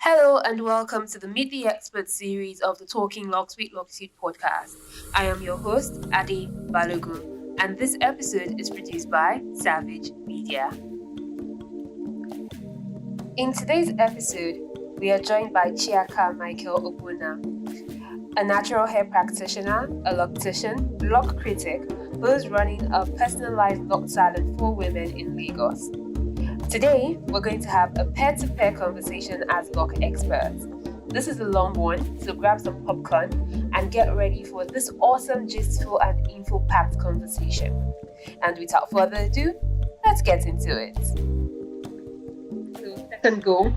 Hello and welcome to the Meet the Expert series of the Talking Locs with Locitude podcast. I am your host, Ade Balogun, and this episode is produced by Savage Media. In today's episode, we are joined by Chiaka Michael Ogbonna, a natural hair practitioner, a loctician, loc critic, who is running a personalized loc salon for women in Lagos. Today, we're going to have a pair-to-pair conversation as loc experts. This is a long one, so grab some popcorn and get ready for this awesome, gistful and info-packed conversation. And without further ado, let's get into it. So, second go.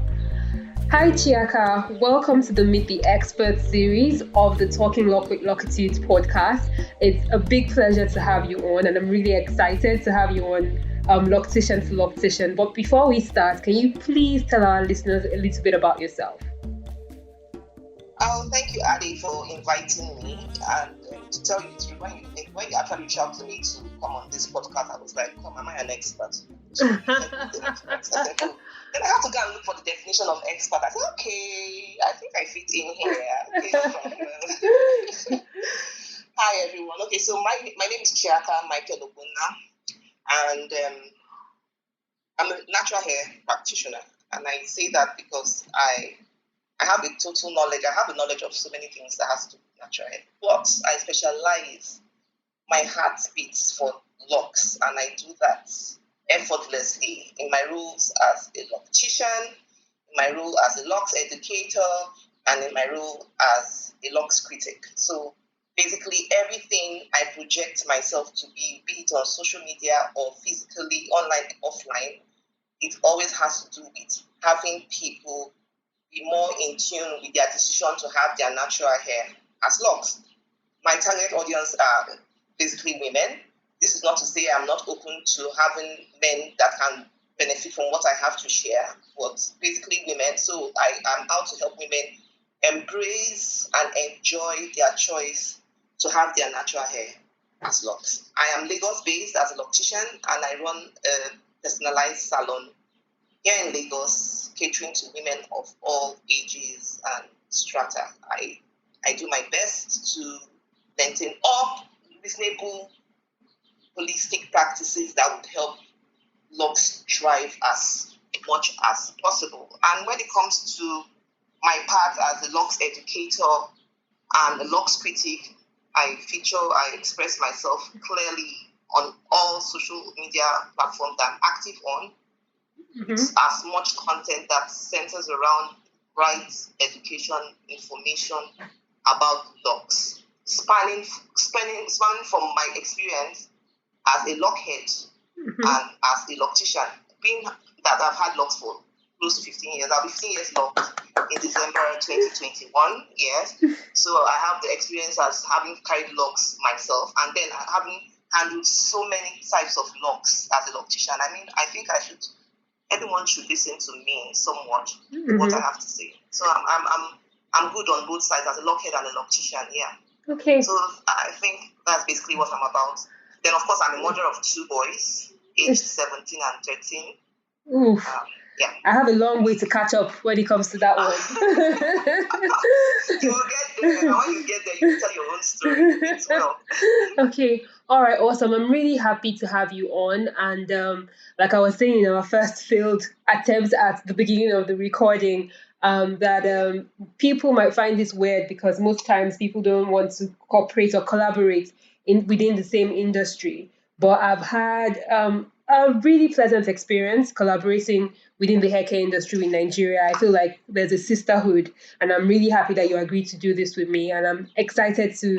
Hi Chiaka, welcome to the Meet the Expert series of the Talking Locs with Locitude podcast. It's a big pleasure to have you on, and I'm really excited to have you on Loctician to Loctician. But before we start, can you please tell our listeners a little bit about yourself? Oh, thank you, Ade, for inviting me. And to tell you the truth, when you actually reached out to me to come on this podcast, I was like, "Come, am I an expert?" So then I have to go and look for the definition of expert. I said, "Okay, I think I fit in here." Okay, Hi, everyone. Okay, so my name is Chiaka Michael Ogbonna, and I'm a natural hair practitioner. And I say that because I have a total knowledge. I have a knowledge of so many things that has to do with natural hair. But I specialize, my heart beats for locks, and I do that effortlessly in my roles as a loctician, in my role as a locs educator, and in my role as a locs critic. So basically everything I project myself to be it on social media or physically, online, offline, it always has to do with having people be more in tune with their decision to have their natural hair as locs. My target audience are basically women. This is not to say I'm not open to having men that can benefit from what I have to share, but basically women. So I am out to help women embrace and enjoy their choice to have their natural hair as locs. I am Lagos based as a loctician, and I run a personalized salon here in Lagos, catering to women of all ages and strata. I do my best to maintain all reasonable holistic practices that would help locs thrive as much as possible. And when it comes to my part as a locs educator and a locs critic, I express myself clearly on all social media platforms that I'm active on. Mm-hmm. It's as much content that centers around right education, information about locs, spanning from my experience as a loc head and as a loctician, being that I've had locs for close to 15 years. I'll be 15 years loc in December 2021, yes. So I have the experience as having carried locs myself, and then having handled so many types of locs as a loctician. I mean, I think everyone should listen to me somewhat, what I have to say. So I'm good on both sides as a loc head and a loctician, yeah. Okay. So I think that's basically what I'm about. Then, of course, I'm a mother of 2 boys, aged 17 and 13. Oof. Yeah. I have a long way to catch up when it comes to that one. You will get there. And when you get there, you tell your own story as well. Okay. All right. Awesome. I'm really happy to have you on. And like I was saying in our first failed attempts at the beginning of the recording, that people might find this weird because most times people don't want to cooperate or collaborate within the same industry. But I've had a really pleasant experience collaborating within the hair care industry in Nigeria. I feel like there's a sisterhood, and I'm really happy that you agreed to do this with me. And I'm excited to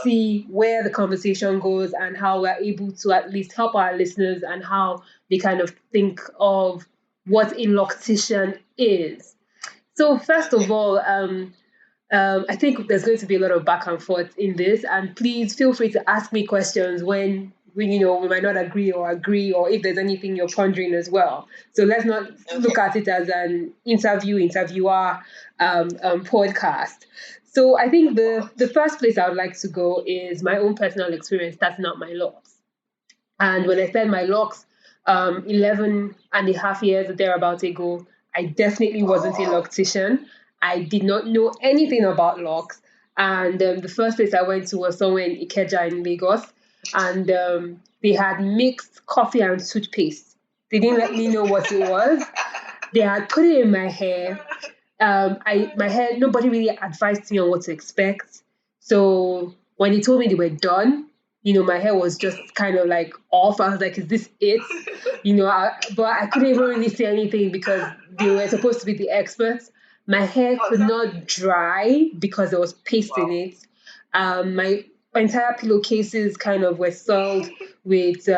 see where the conversation goes and how we're able to at least help our listeners and how they kind of think of what a loctician is. So first of all, I think there's going to be a lot of back and forth in this, and please feel free to ask me questions when we might not agree, or if there's anything you're pondering as well. So let's not look at it as an interviewer podcast. So I think the first place I would like to go is my own personal experience starting out my locs. And when I started my locs 11 and a half years thereabouts ago, I definitely wasn't a loctician. I did not know anything about locks. And the first place I went to was somewhere in Ikeja in Lagos. And they had mixed coffee and toothpaste. They didn't let me know what it was. They had put it in my hair. My hair, nobody really advised me on what to expect. So when they told me they were done, my hair was just kind of like off. I was like, is this it? But I couldn't even really say anything because they were supposed to be the experts. My hair could not dry because there was paste in it. My entire pillowcases kind of were soiled with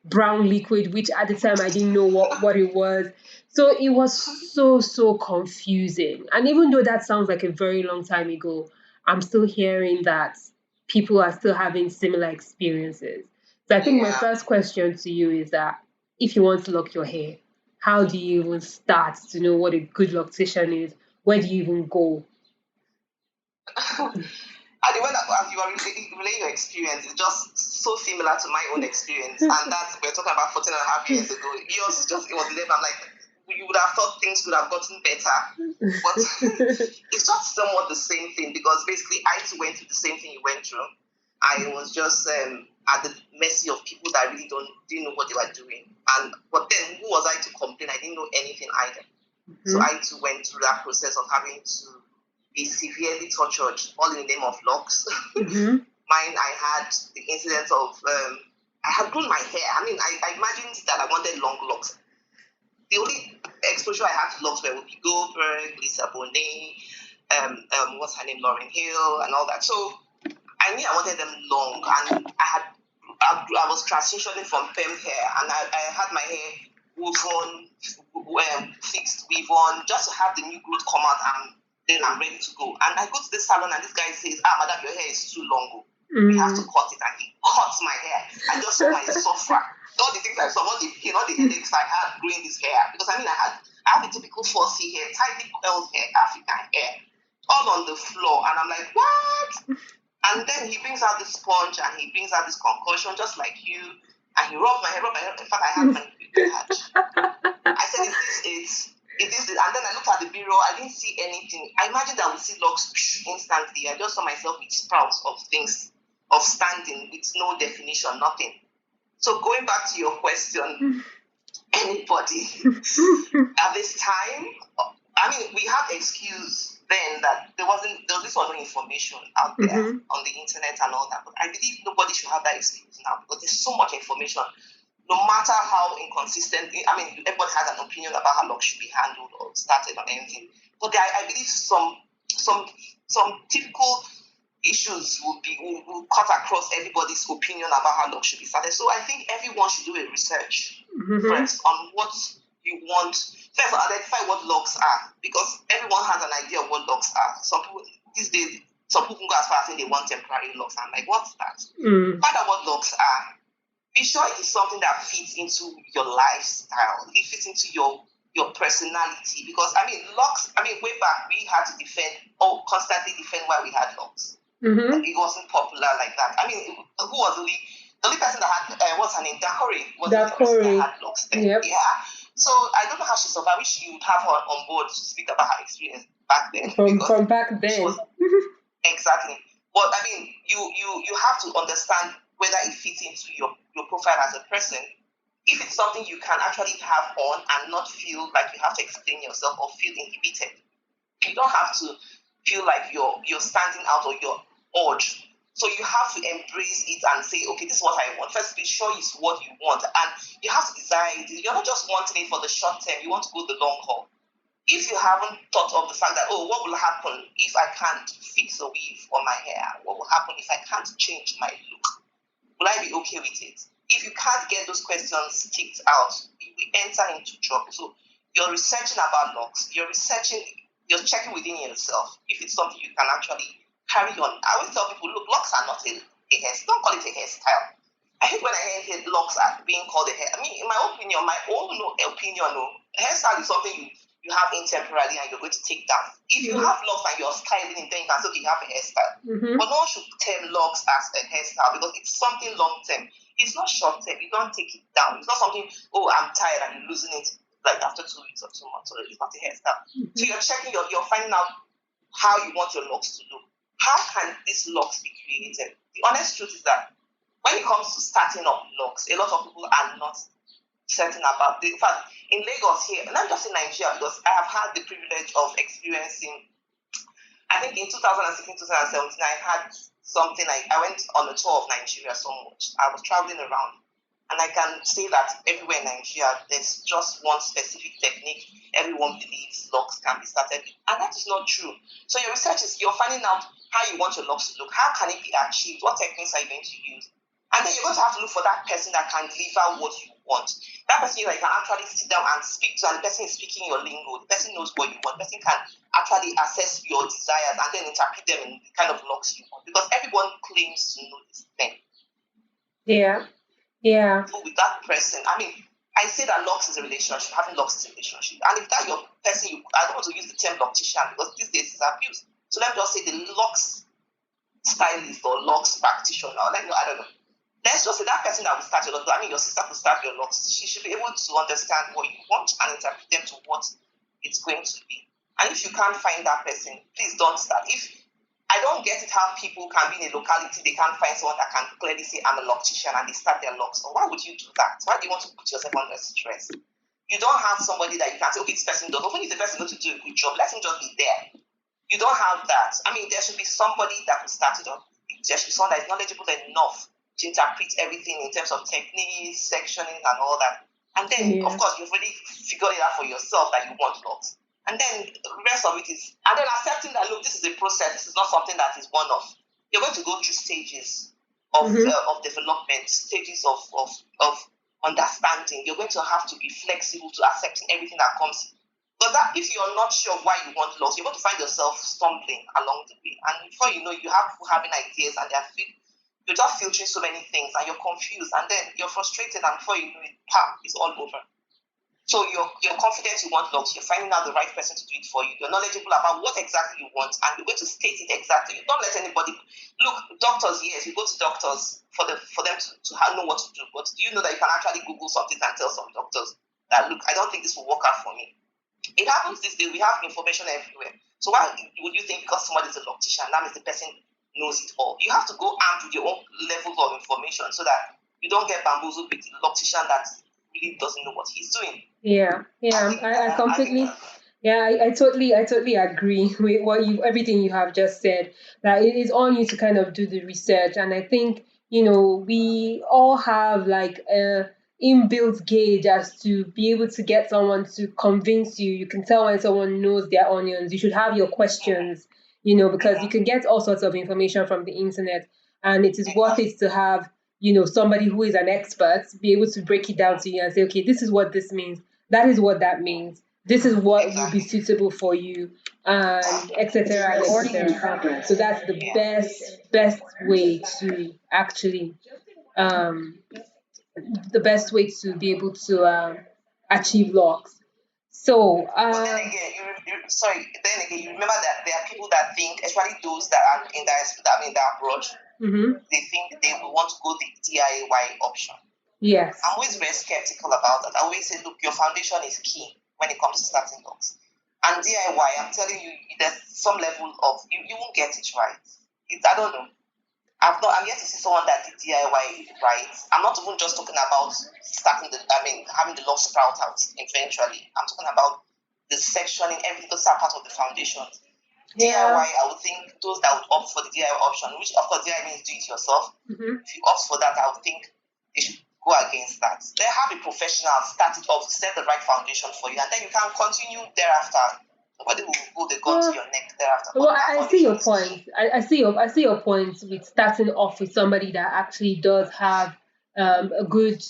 brown liquid, which at the time I didn't know what it was. So it was so confusing. And even though that sounds like a very long time ago, I'm still hearing that people are still having similar experiences. So I think my first question to you is that if you want to lock your hair, how do you even start to know what a good loctician is? Where do you even go? And the way that as you are relaying your experience is just so similar to my own experience. And that's, we're talking about 14 and a half years ago. Yours just, it was 11. I'm like, you would have thought things would have gotten better. But it's just somewhat the same thing, because basically I too went through the same thing you went through. I was just at the mercy of people that really didn't know what they were doing. But then who was I to complain? I didn't know anything either. Mm-hmm. So I too went through that process of having to be severely tortured, all in the name of locks. Mm-hmm. Mine, I had the incident of, I had grown my hair. I mean, I imagined that I wanted long locks. The only exposure I had to locks were Whoopi Goldberg, Lisa Bonet, what's her name, Lauryn Hill, and all that. So I knew I wanted them long, and I was transitioning from perm hair, and I had my hair woven, fixed, weave on, just to have the new growth come out, and then I'm ready to go. And I go to the salon, and this guy says, madam, your hair is too long. We have to cut it. And he cuts my hair. I just saw my suffer. All the things I saw, all the headaches I had growing this hair. Because I have the typical 4C hair, tightly curled hair, African hair, all on the floor. And I'm like, what? And then he brings out this sponge, and he brings out this concoction, just like you. And he rubbed my hair. In fact, I had my I said, is this it? And then I looked at the bureau. I didn't see anything. I imagined I would see locks instantly. I just saw myself with sprouts of things, of standing, with no definition, nothing. So going back to your question, anybody at this time, I mean, we had excuse then that there was no information out there on the internet and all that. But I believe nobody should have that excuse now, because there's so much information. No matter how inconsistent, I mean, everybody has an opinion about how locks should be handled or started or anything. But I believe some typical issues will cut across everybody's opinion about how locks should be started. So I think everyone should do a research first on what you want. First, identify what locks are, because everyone has an idea of what locks are. Some people these days, some people go as far as saying they want temporary locks. I'm like, what's that? Find out what locks are. Be sure it is something that fits into your lifestyle. It fits into your personality. Because, way back, we had to constantly defend why we had locks. Mm-hmm. It wasn't popular like that. I mean, who was the only person that had, what's her name? Dakori was the only person that had locks then. Yep. Yeah. So, I don't know how she survived. I wish you would have her on board to speak about her experience back then. From back then. Exactly. But, I mean, you have to understand whether it fits into your profile as a person. If it's something you can actually have on and not feel like you have to explain yourself or feel inhibited, you don't have to feel like you're standing out or you're odd. So you have to embrace it and say, okay, this is what I want. First, be sure it's what you want, and you have to desire it. You're not just wanting it for the short term. You want to go the long haul. If you haven't thought of the fact that, what will happen if I can't fix a weave on my hair? What will happen if I can't change my look? Will I be okay with it? If you can't get those questions ticked out, you will enter into trouble. So you're researching about locks. You're checking within yourself if it's something you can actually carry on. I always tell people, look, locks are not a hairstyle. Don't call it a hairstyle. I hate when I hear locks are being called a hair. I mean, in my own opinion, hairstyle is something you have in temporarily and you're going to take down. If you have locks and you're styling it, then you can say, okay, you have a hairstyle. But no one should term locks as a hairstyle, because it's something long term. It's not short term. You don't take it down. It's not something, I'm tired and you're losing it. like after 2 weeks or 2 months, or it's not a hairstyle. So you're checking, you're finding out how you want your locks to look. How can these locks be created? The honest truth is that when it comes to starting up locks, a lot of people are not certain about it. In fact, in Lagos here, not just in Nigeria, because I have had the privilege of experiencing, I think in 2016, 2017, I had something like, I went on a tour of Nigeria so much. I was traveling around. And I can say that everywhere in Nigeria, there's just one specific technique everyone believes locks can be started with. And that is not true. So your research is, you're finding out how you want your locks to look. How can it be achieved? What techniques are you going to use? And then you're going to have to look for that person that can deliver what you want. That person that you can actually sit down and speak to, and the person is speaking your lingo. The person knows what you want. The person can actually assess your desires and then interpret them in the kind of locks you want. Because everyone claims to know this thing. Yeah. With that person, I mean, I say that locks is a relationship, having locks is a relationship. And if that your person, I don't want to use the term loctician because these days it's abused. So let me just say the locks stylist or locks practitioner. I don't know. Let's just say that person that will start your locks. I mean, your sister will start your locks. She should be able to understand what you want and interpret them to what it's going to be. And if you can't find that person, please don't start. If I don't get it how people can be in a locality, they can't find someone that can clearly say, I'm a loctician, and they start their locks. So why would you do that? Why do you want to put yourself under stress? You don't have somebody that you can say, okay, this person does. Even if the person knows to do a good job, let him just be there. You don't have that. I mean, there should be somebody that will start it up. There should be someone that is knowledgeable enough to interpret everything in terms of techniques, sectioning, and all that. And then, of course, you've really figured it out for yourself that you want locks. And then the rest of it is, and then accepting that, look, this is a process. This is not something that is one-off. You're going to go through stages of development, stages of understanding. You're going to have to be flexible to accepting everything that comes. But that if you're not sure why you want locks, you're going to find yourself stumbling along the way. And before you know, you have people having ideas, and you're just filtering so many things, and you're confused, and then you're frustrated, and before you know it, it's all over. So you're confident you want locks, you're finding out the right person to do it for you, you're knowledgeable about what exactly you want, and you're going to state it exactly. You don't let anybody look. Doctors, yes, you go to doctors for them to know what to do, but do you know that you can actually Google something and tell some doctors that, look, I don't think this will work out for me. It happens these days. We have information everywhere. So why would you think because somebody is a loctician, that means the person knows it all? You have to go armed with your own level of information so that you don't get bamboozled with the loctician that really doesn't know what he's doing. I completely. I totally agree with everything you have just said. That it is on you to kind of do the research, and I think we all have like a inbuilt gauge as to be able to get someone to convince you. You can tell when someone knows their onions. You should have your questions, because you can get all sorts of information from the internet, and it is worth it to have somebody who is an expert be able to break it down to you and say, okay, this is what this means. That is what that means. This is what will be suitable for you, and etc. etc. So that's the best way to actually the best way to be able to achieve locks. So but then again, you remember that there are people that think, especially those that are in that approach, they think they will want to go the DIY option. Yes. I'm always very skeptical about that. I always say, look, your foundation is key when it comes to starting locks. And DIY, I'm telling you, there's some level of you won't get it right. I don't know. I'm yet to see someone that did DIY right. I'm not even just talking about having the lock sprout out eventually. I'm talking about the sectioning, everything. Those are part of the foundation. DIY, I would think those that would opt for the DIY option, which of course DIY means do it yourself. If you opt for that, I would think they should go against that. They have a professional start it off, set the right foundation for you, and then you can continue thereafter. Nobody will go the gun to your neck thereafter. Well, I see your point. I see your point with starting off with somebody that actually does have a good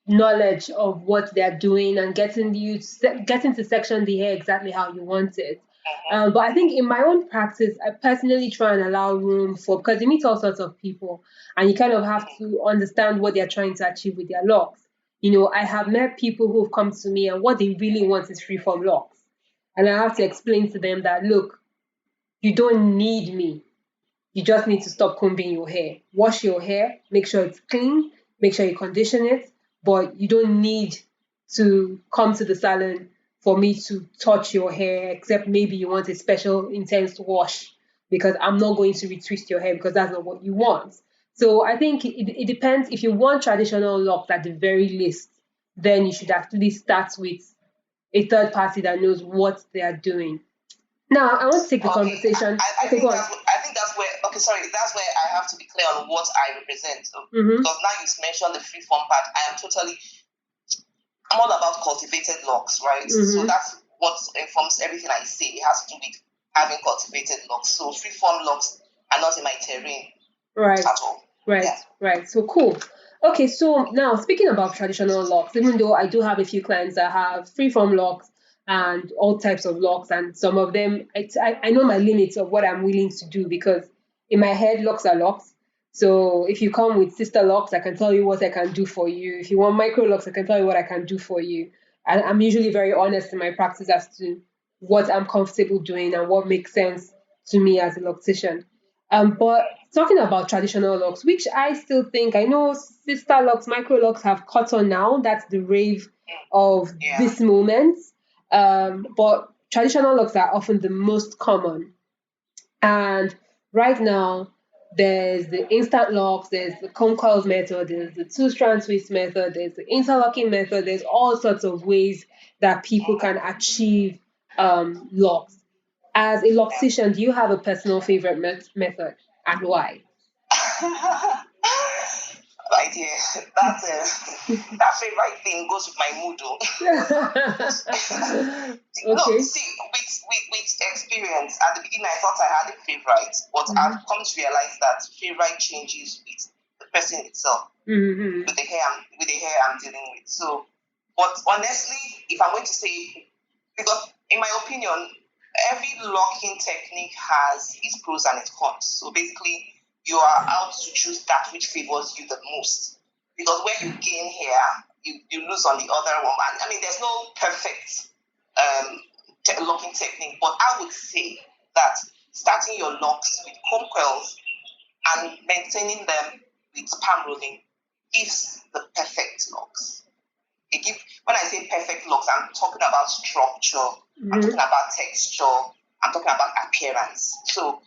knowledge of what they're doing and getting to section the hair exactly how you want it. But I think in my own practice, I personally try and allow room because you meet all sorts of people, and you kind of have to understand what they're trying to achieve with their locks. I have met people who have come to me, and what they really want is freeform locks. And I have to explain to them that, look, you don't need me. You just need to stop combing your hair. Wash your hair, make sure it's clean, make sure you condition it, but you don't need to come to the salon for me to touch your hair, except maybe you want a special intense wash, because I'm not going to retwist your hair because that's not what you want. So I think it depends. If you want traditional locks at the very least, then you should actually start with a third party that knows what they are doing. Now, I want to take the conversation. I think that's where, okay, sorry, that's where I have to be clear on what I represent. So, because now you mentioned the freeform part, I'm all about cultivated locks, right? So that's what informs everything I say. It has to do with having cultivated locks. So freeform locks are not in my terrain at all. Right. So cool. Okay, so now speaking about traditional locks, even though I do have a few clients that have freeform locks and all types of locks, and some of them, I know my limits of what I'm willing to do, because in my head, locks are locks. So if you come with sister locks, I can tell you what I can do for you. If you want micro locks, I can tell you what I can do for you. And I'm usually very honest in my practice as to what I'm comfortable doing and what makes sense to me as a loctician. But talking about traditional locks, which I still think, I know sister locks, micro locks have caught on now. That's the rave of this moment. But traditional locks are often the most common. And right now, there's the instant locks, there's the comb coils method, there's the two-strand twist method, there's the interlocking method, there's all sorts of ways that people can achieve locks. As a loctician, do you have a personal favorite method, and why? My dear, that favorite thing goes with my mood. No, see, with experience, at the beginning I thought I had a favorite, but I've come to realize that favorite changes with the person itself, with the hair I'm dealing with. So, but honestly, if I'm going to say, because in my opinion, every locking technique has its pros and its cons. So basically, you are out to choose that which favors you the most. Because where you gain here, you lose on the other one. I mean, there's no perfect locking technique, but I would say that starting your locks with comb coils and maintaining them with palm rolling gives the perfect locks. When I say perfect locks, I'm talking about structure, I'm talking about texture, I'm talking about appearance. So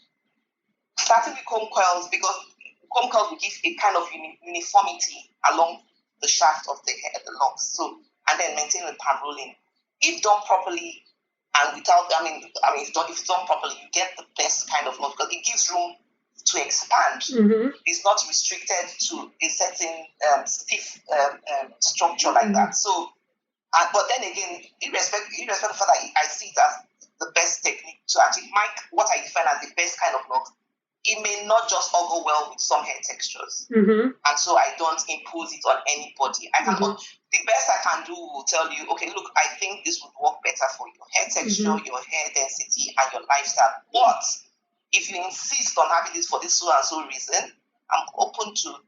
starting with comb coils, because comb coils will give a kind of uniformity along the shaft of the hair, the locks. So, and then maintain the palm rolling. If done properly and without, if it's done properly, you get the best kind of lock, because it gives room to expand. It's not restricted to a certain stiff structure like that. So, but then again, irrespective of the fact that I see it as the best technique to achieve what I define as the best kind of lock, it may not just all go well with some hair textures. And so I don't impose it on anybody. The best I can do will tell you, okay, look, I think this would work better for your hair texture, your hair density, and your lifestyle. But if you insist on having this for this so and so reason, I'm open to.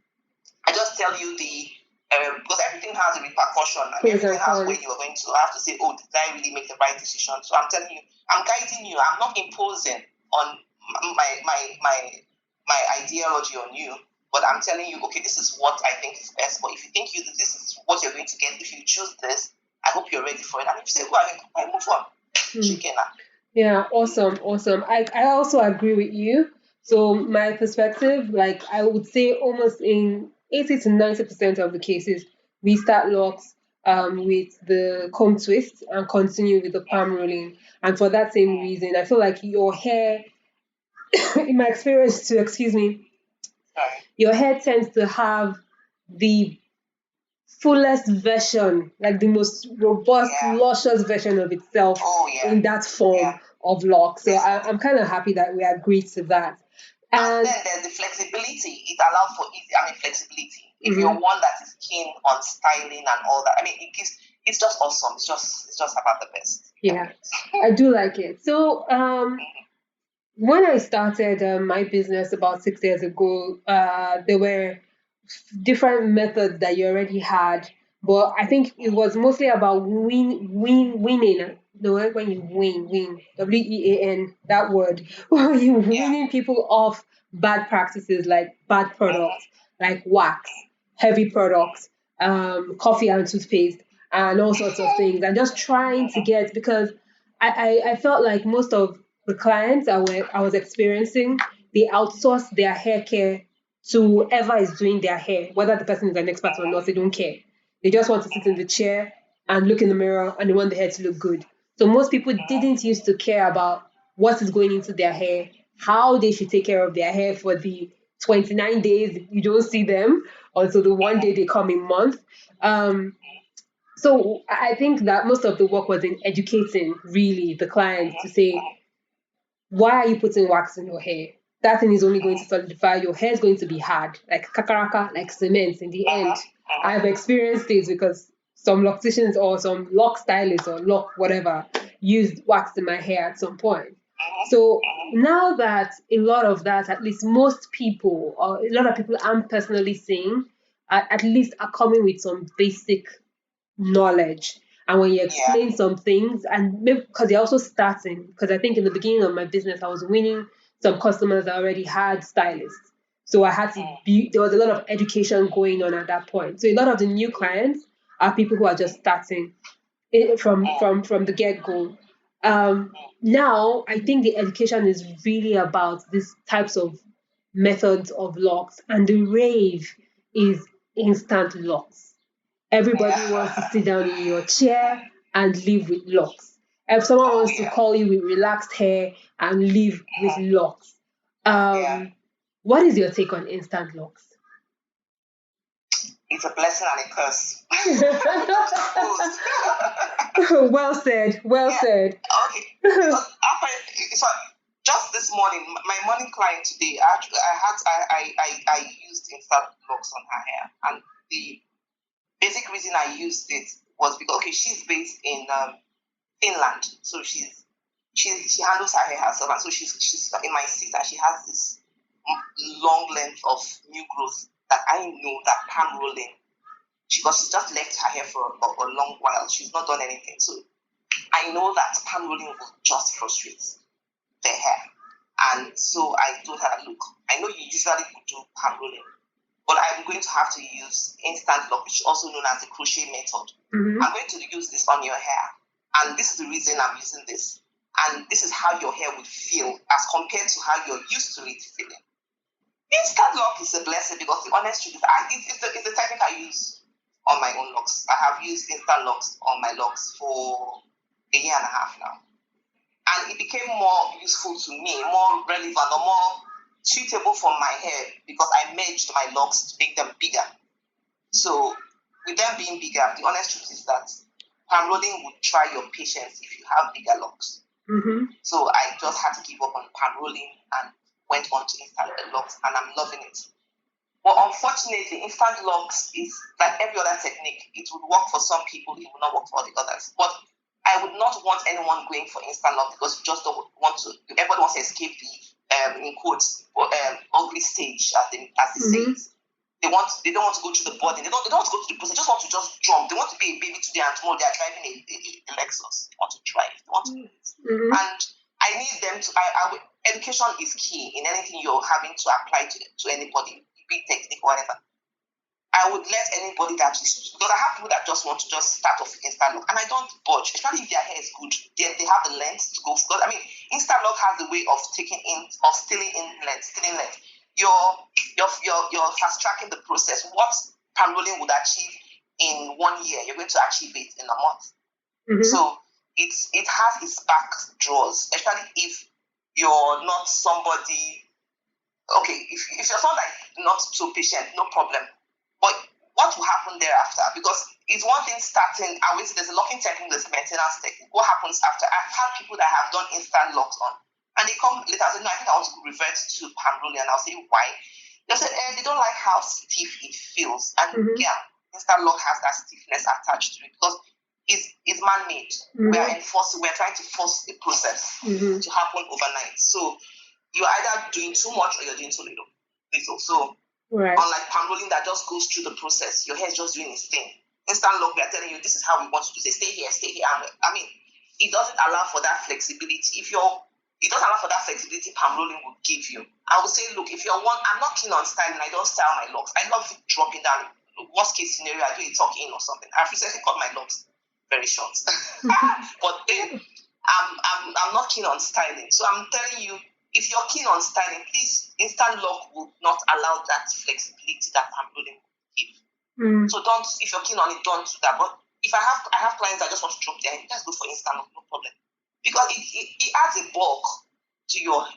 I just tell you because everything has a repercussion, and everything has where you are going to have to say, oh, did I really make the right decision? So I'm telling you, I'm guiding you. I'm not imposing on my ideology on you, but I'm telling you, okay, this is what I think is best. But if you think this is what you're going to get, if you choose this, I hope you're ready for it. And if you say, well, I move on. Chicken. Yeah, awesome. I also agree with you. So my perspective, like I would say almost in 80 to 90% of the cases, we start locks with the comb twist and continue with the palm rolling. And for that same reason, I feel like your hair, in my experience too, excuse me, your hair tends to have the fullest version, like the most robust, luscious version of itself in that form of lock. So I'm kind of happy that we agreed to that. And then there's the flexibility. It allows for flexibility. If you're one that is keen on styling and all that, it's just awesome. It's just about the best. Yeah, I do like it. So when I started my business about 6 years ago, there were different methods that you already had, but I think it was mostly about winning. When you win, WEAN, that word, when you winning people off bad practices, like bad products, like wax, heavy products, coffee and toothpaste. and all sorts of things, and just trying to get, because I felt like most of the clients I was experiencing, they outsource their hair care to whoever is doing their hair, whether the person is an expert or not, they don't care. They just want to sit in the chair and look in the mirror, and they want the hair to look good. So most people didn't used to care about what is going into their hair, how they should take care of their hair for the 29 days you don't see them until the one day they come in month. So I think that most of the work was in educating really the clients to say, why are you putting wax in your hair? That thing is only going to solidify. Your hair is going to be hard, like kakaraka, like cement in the end. I've experienced this because some locticians or some lock stylists or lock whatever used wax in my hair at some point. So now that a lot of that, at least most people, or a lot of people I'm personally seeing, at least are coming with some basic knowledge. And when you explain some things, and maybe because you're also starting, because I think in the beginning of my business, I was winning some customers that already had stylists. So I had to be, there was a lot of education going on at that point. So a lot of the new clients are people who are just starting from the get-go. Now, I think the education is really about these types of methods of locks, and the rave is instant locks. Everybody wants to sit down in your chair and live with locks. If someone wants to call you with relaxed hair and live with locks. What is your take on instant locks? It's a blessing and a curse. Well said. Well said. Okay. So just this morning, my morning client today, I used instant locks on her hair, and the basic reason I used it was because she's based in Finland, so she handles her hair herself, and so she's in my seat, and she has this long length of new growth that I know that palm rolling, because she just left her hair for a long while. She's not done anything, so I know that palm rolling will just frustrate the hair. And so I told her, look, I know you usually do palm rolling, but I'm going to have to use instant lock, which is also known as the crochet method. I'm going to use this on your hair, and this is the reason I'm using this. And this is how your hair would feel as compared to how you're used to it feeling. Instant lock is a blessing, because the honest truth is, it's the technique I use on my own locks. I have used instant locks on my locks for a year and a half now. And it became more useful to me, more relevant, or more suitable for my hair, because I merged my locks to make them bigger. So with them being bigger, the honest truth is that palm rolling would try your patience if you have bigger locks. So I just had to give up on palm rolling and went on to instant locks, and I'm loving it. But unfortunately, instant locks is like every other technique. It would work for some people, it would not work for the others. But I would not want anyone going for instant lock, because you just don't want to. Everybody wants to escape the in quotes ugly stage, as they say it. They don't want to go through the body. They don't want to go through the process. They just want to just jump. They want to be a baby today, and tomorrow they are driving a Lexus. They want to drive. They want to do it. And I need them to. Education is key in anything you're having to apply to anybody, be technique or whatever. I would let anybody that is, because I have people that just want to just start off instant lock, and I don't budge, especially if their hair is good. They have the length to go. Because instant lock has the way of stealing length. You're fast tracking the process. What palm rolling would achieve in 1 year, you're going to achieve it in a month. So it has its back draws, especially if you're not somebody. Okay, if you're someone like not so patient, no problem. But what will happen thereafter? Because it's one thing starting, I always say there's a locking technique, there's a maintenance technique. What happens after? I've had people that have done instant locks on, and they come later and say, no, I think I want to revert to palm rolling, and I'll say, why? They say, they don't like how stiff it feels. And instant lock has that stiffness attached to it, because it's man-made. We're trying to force the process to happen overnight. So you're either doing too much or you're doing too little. So unlike palm rolling that just goes through the process, your hair is just doing its thing. Instant lock, we are telling you this is how we want you to say, stay here. It doesn't allow for that flexibility. It doesn't allow for that flexibility palm rolling will give you. I would say, look, if you're one, I'm not keen on styling, I don't style my locks. I love it dropping down worst case scenario, I do a talk-in or something. I've recently cut my locks very short. But then I'm not keen on styling. So I'm telling you, if you're keen on styling, please, instant lock will not allow that flexibility that I'm willing to give. So if you're keen on it, don't do that. But if I have clients that just want to drop their hair, let's go for instant lock, no problem. Because it adds a bulk to your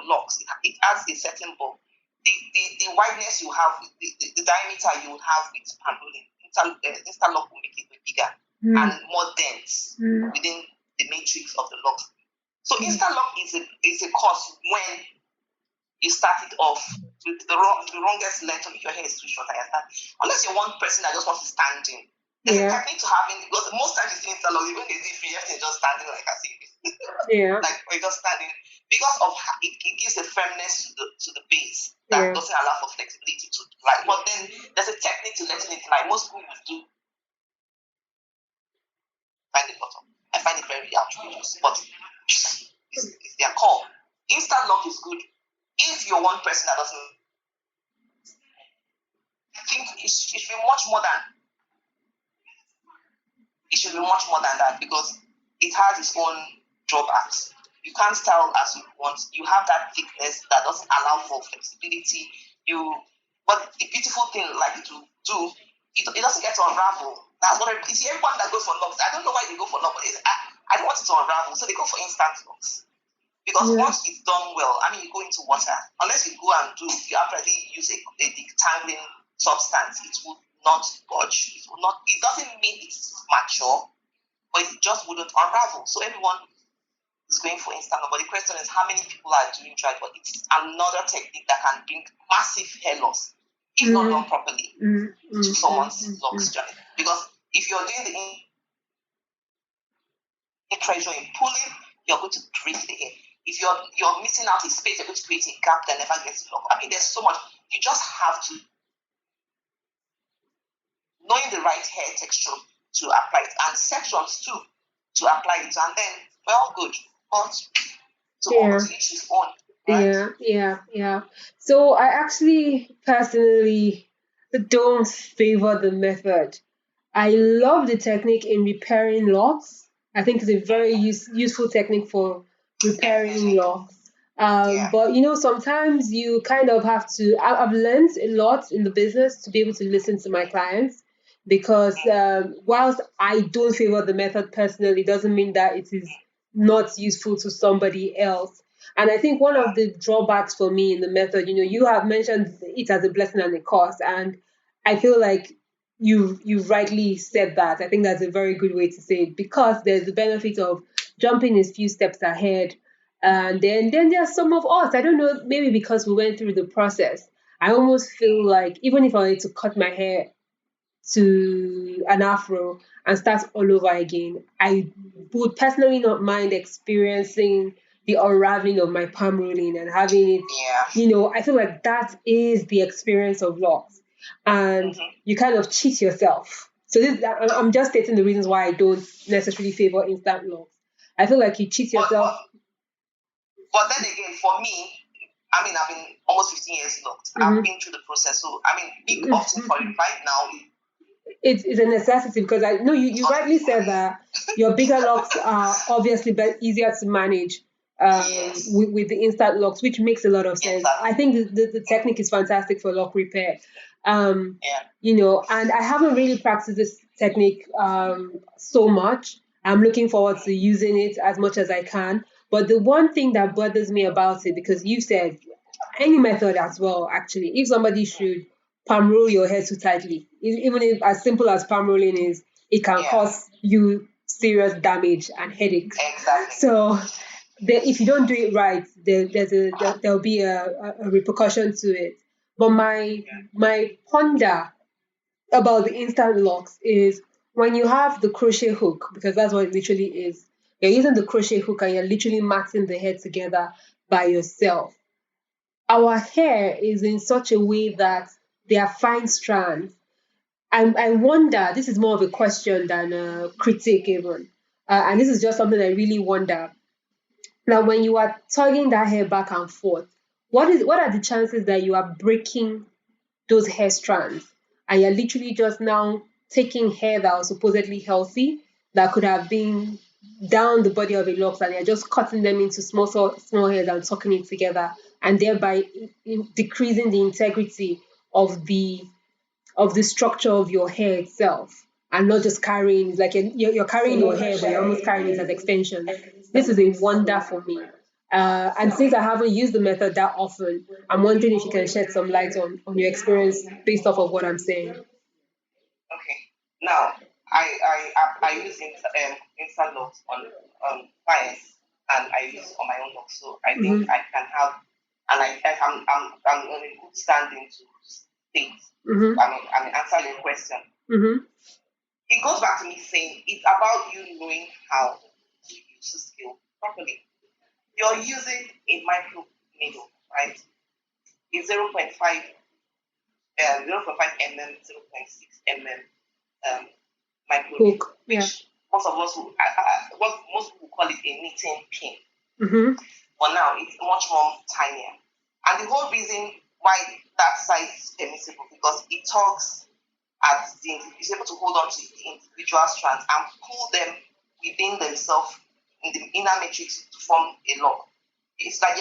locks. It adds a certain bulk. The wideness you have, the diameter you would have with hand rolling, instant lock will make it bigger and more dense within the matrix of the lock. So instant lock is a cost when you start it off with the wrongest length of your hair is too short. I understand. Unless you're one person that just wants to stand in. There's a technique to having, because most times you see instant lock, even they do free, everything just standing like I see. Like we're just standing. Because of it gives a firmness to the base that doesn't allow for flexibility to lie. But then there's a technique to letting it lie. Most people do find it bottom. I find it very outrageous, but it's their call. Instant lock is good if you're one person that doesn't. I think it should be much more than. It should be much more than that because it has its own drawbacks. You can't style as you want. You have that thickness that doesn't allow for flexibility. But the beautiful thing, like to do, it doesn't get to unravel. That's what you see. Everyone that goes for locks, I don't know why they go for locks, but I don't want it to unravel, so they go for instant locks. Because once it's done well, I mean, you go into water. Unless you go and you actually use a detangling substance, it will not budge. It will not. It doesn't mean it's mature, but it just wouldn't unravel. So everyone is going for instant. But the question is, how many people are doing dry? But it's another technique that can bring massive hair loss if not done properly to someone's locks journey. Because if you're doing the pressure in pulling, you're going to break the hair. If you're missing out a space, you're going to create a gap that never gets locked. I mean, there's so much. You just have to knowing the right hair texture to apply it and sections too to apply it, and then good. But to each his own. Right? Yeah. So I actually personally don't favor the method. I love the technique in repairing locks. I think it's a very useful technique for repairing locks. But sometimes you kind of have to. I've learned a lot in the business to be able to listen to my clients because whilst I don't favor the method personally, doesn't mean that it is not useful to somebody else. And I think one of the drawbacks for me in the method, you have mentioned it as a blessing and a curse, and I feel like you've rightly said that. I think that's a very good way to say it because there's the benefit of jumping a few steps ahead. And then there's some of us, I don't know, maybe because we went through the process, I almost feel like even if I wanted to cut my hair to an afro and start all over again, I would personally not mind experiencing the unraveling of my palm rolling and having it, I feel like that is the experience of locks. And you kind of cheat yourself. So I'm just stating the reasons why I don't necessarily favor instant locks. I feel like you cheat yourself. But then again, for me, I mean, I've been almost 15 years locked. I've been through the process. So, I mean, big option for it right now. It's a necessity because I know you rightly said that your bigger locks are obviously easier to manage with the instant locks, which makes a lot of sense. I think the technique is fantastic for lock repair. And I haven't really practiced this technique so much. I'm looking forward to using it as much as I can. But the one thing that bothers me about it, because you said any method as well, actually, if somebody should palm roll your hair too tightly, even if as simple as palm rolling is, it can cause you serious damage and headaches. Exactly. So if you don't do it right, there'll be a repercussion to it. But my ponder about the instant locks is when you have the crochet hook, because that's what it literally is. You're using the crochet hook and you're literally matting the hair together by yourself. Our hair is in such a way that they are fine strands. I wonder, this is more of a question than a critic even. And this is just something I really wonder. Now, when you are tugging that hair back and forth, what are the chances that you are breaking those hair strands? and you're literally just now taking hair that was supposedly healthy, that could have been down the body of a locks, and you're just cutting them into small hairs and tucking it together, and thereby decreasing the integrity of the structure of your hair itself, and not just carrying, like you're carrying your hair, but you're almost carrying it as extension. This is a wonder for me. And since I haven't used the method that often, I'm wondering if you can shed some light on your experience based off of what I'm saying. Okay. Now, I use instant locks on clients, and I use on my own locks. So I think I can have, and I'm in a good standing to state. I mean, answer your question. It goes back to me saying it's about you knowing how to use the skill properly. You're using a micro needle, right? It's 0.5 mm, 0.6 mm micro needle, which most of us most people call it a knitting pin. But now it's much more tinier. And the whole reason why that size is permissible, because it talks it's able to hold on to the individual strands and pull them within themselves in the inner matrix to form a lock. It's like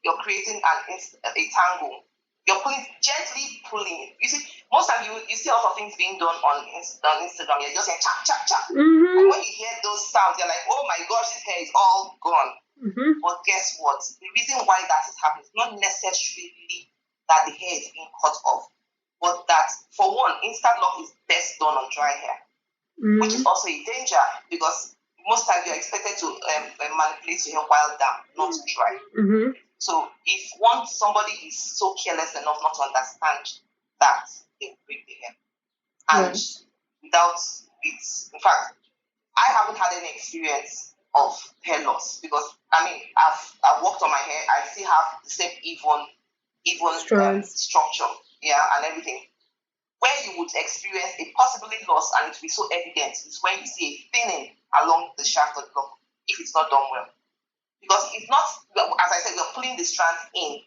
you're creating a tangle. You're gently pulling it. You see, most time you see a lot of things being done on Instagram. You're just saying chap, chap, chap. And when you hear those sounds, you're like, oh my gosh, this hair is all gone. But guess what? The reason why that is happening is not necessarily that the hair is being cut off, but that, for one, instant lock is best done on dry hair, which is also a danger, because most times you're expected to manipulate your hair while damp, not dry. So if somebody is so careless enough not to understand that, they break the hair. And without it, in fact, I haven't had any experience of hair loss, because I mean, I've worked on my hair. I still have the same even structure, and everything. Where you would experience a possibly loss, and it will be so evident, is when you see a thinning along the shaft of the lock if it's not done well. Because it's not, as I said, you're pulling the strands in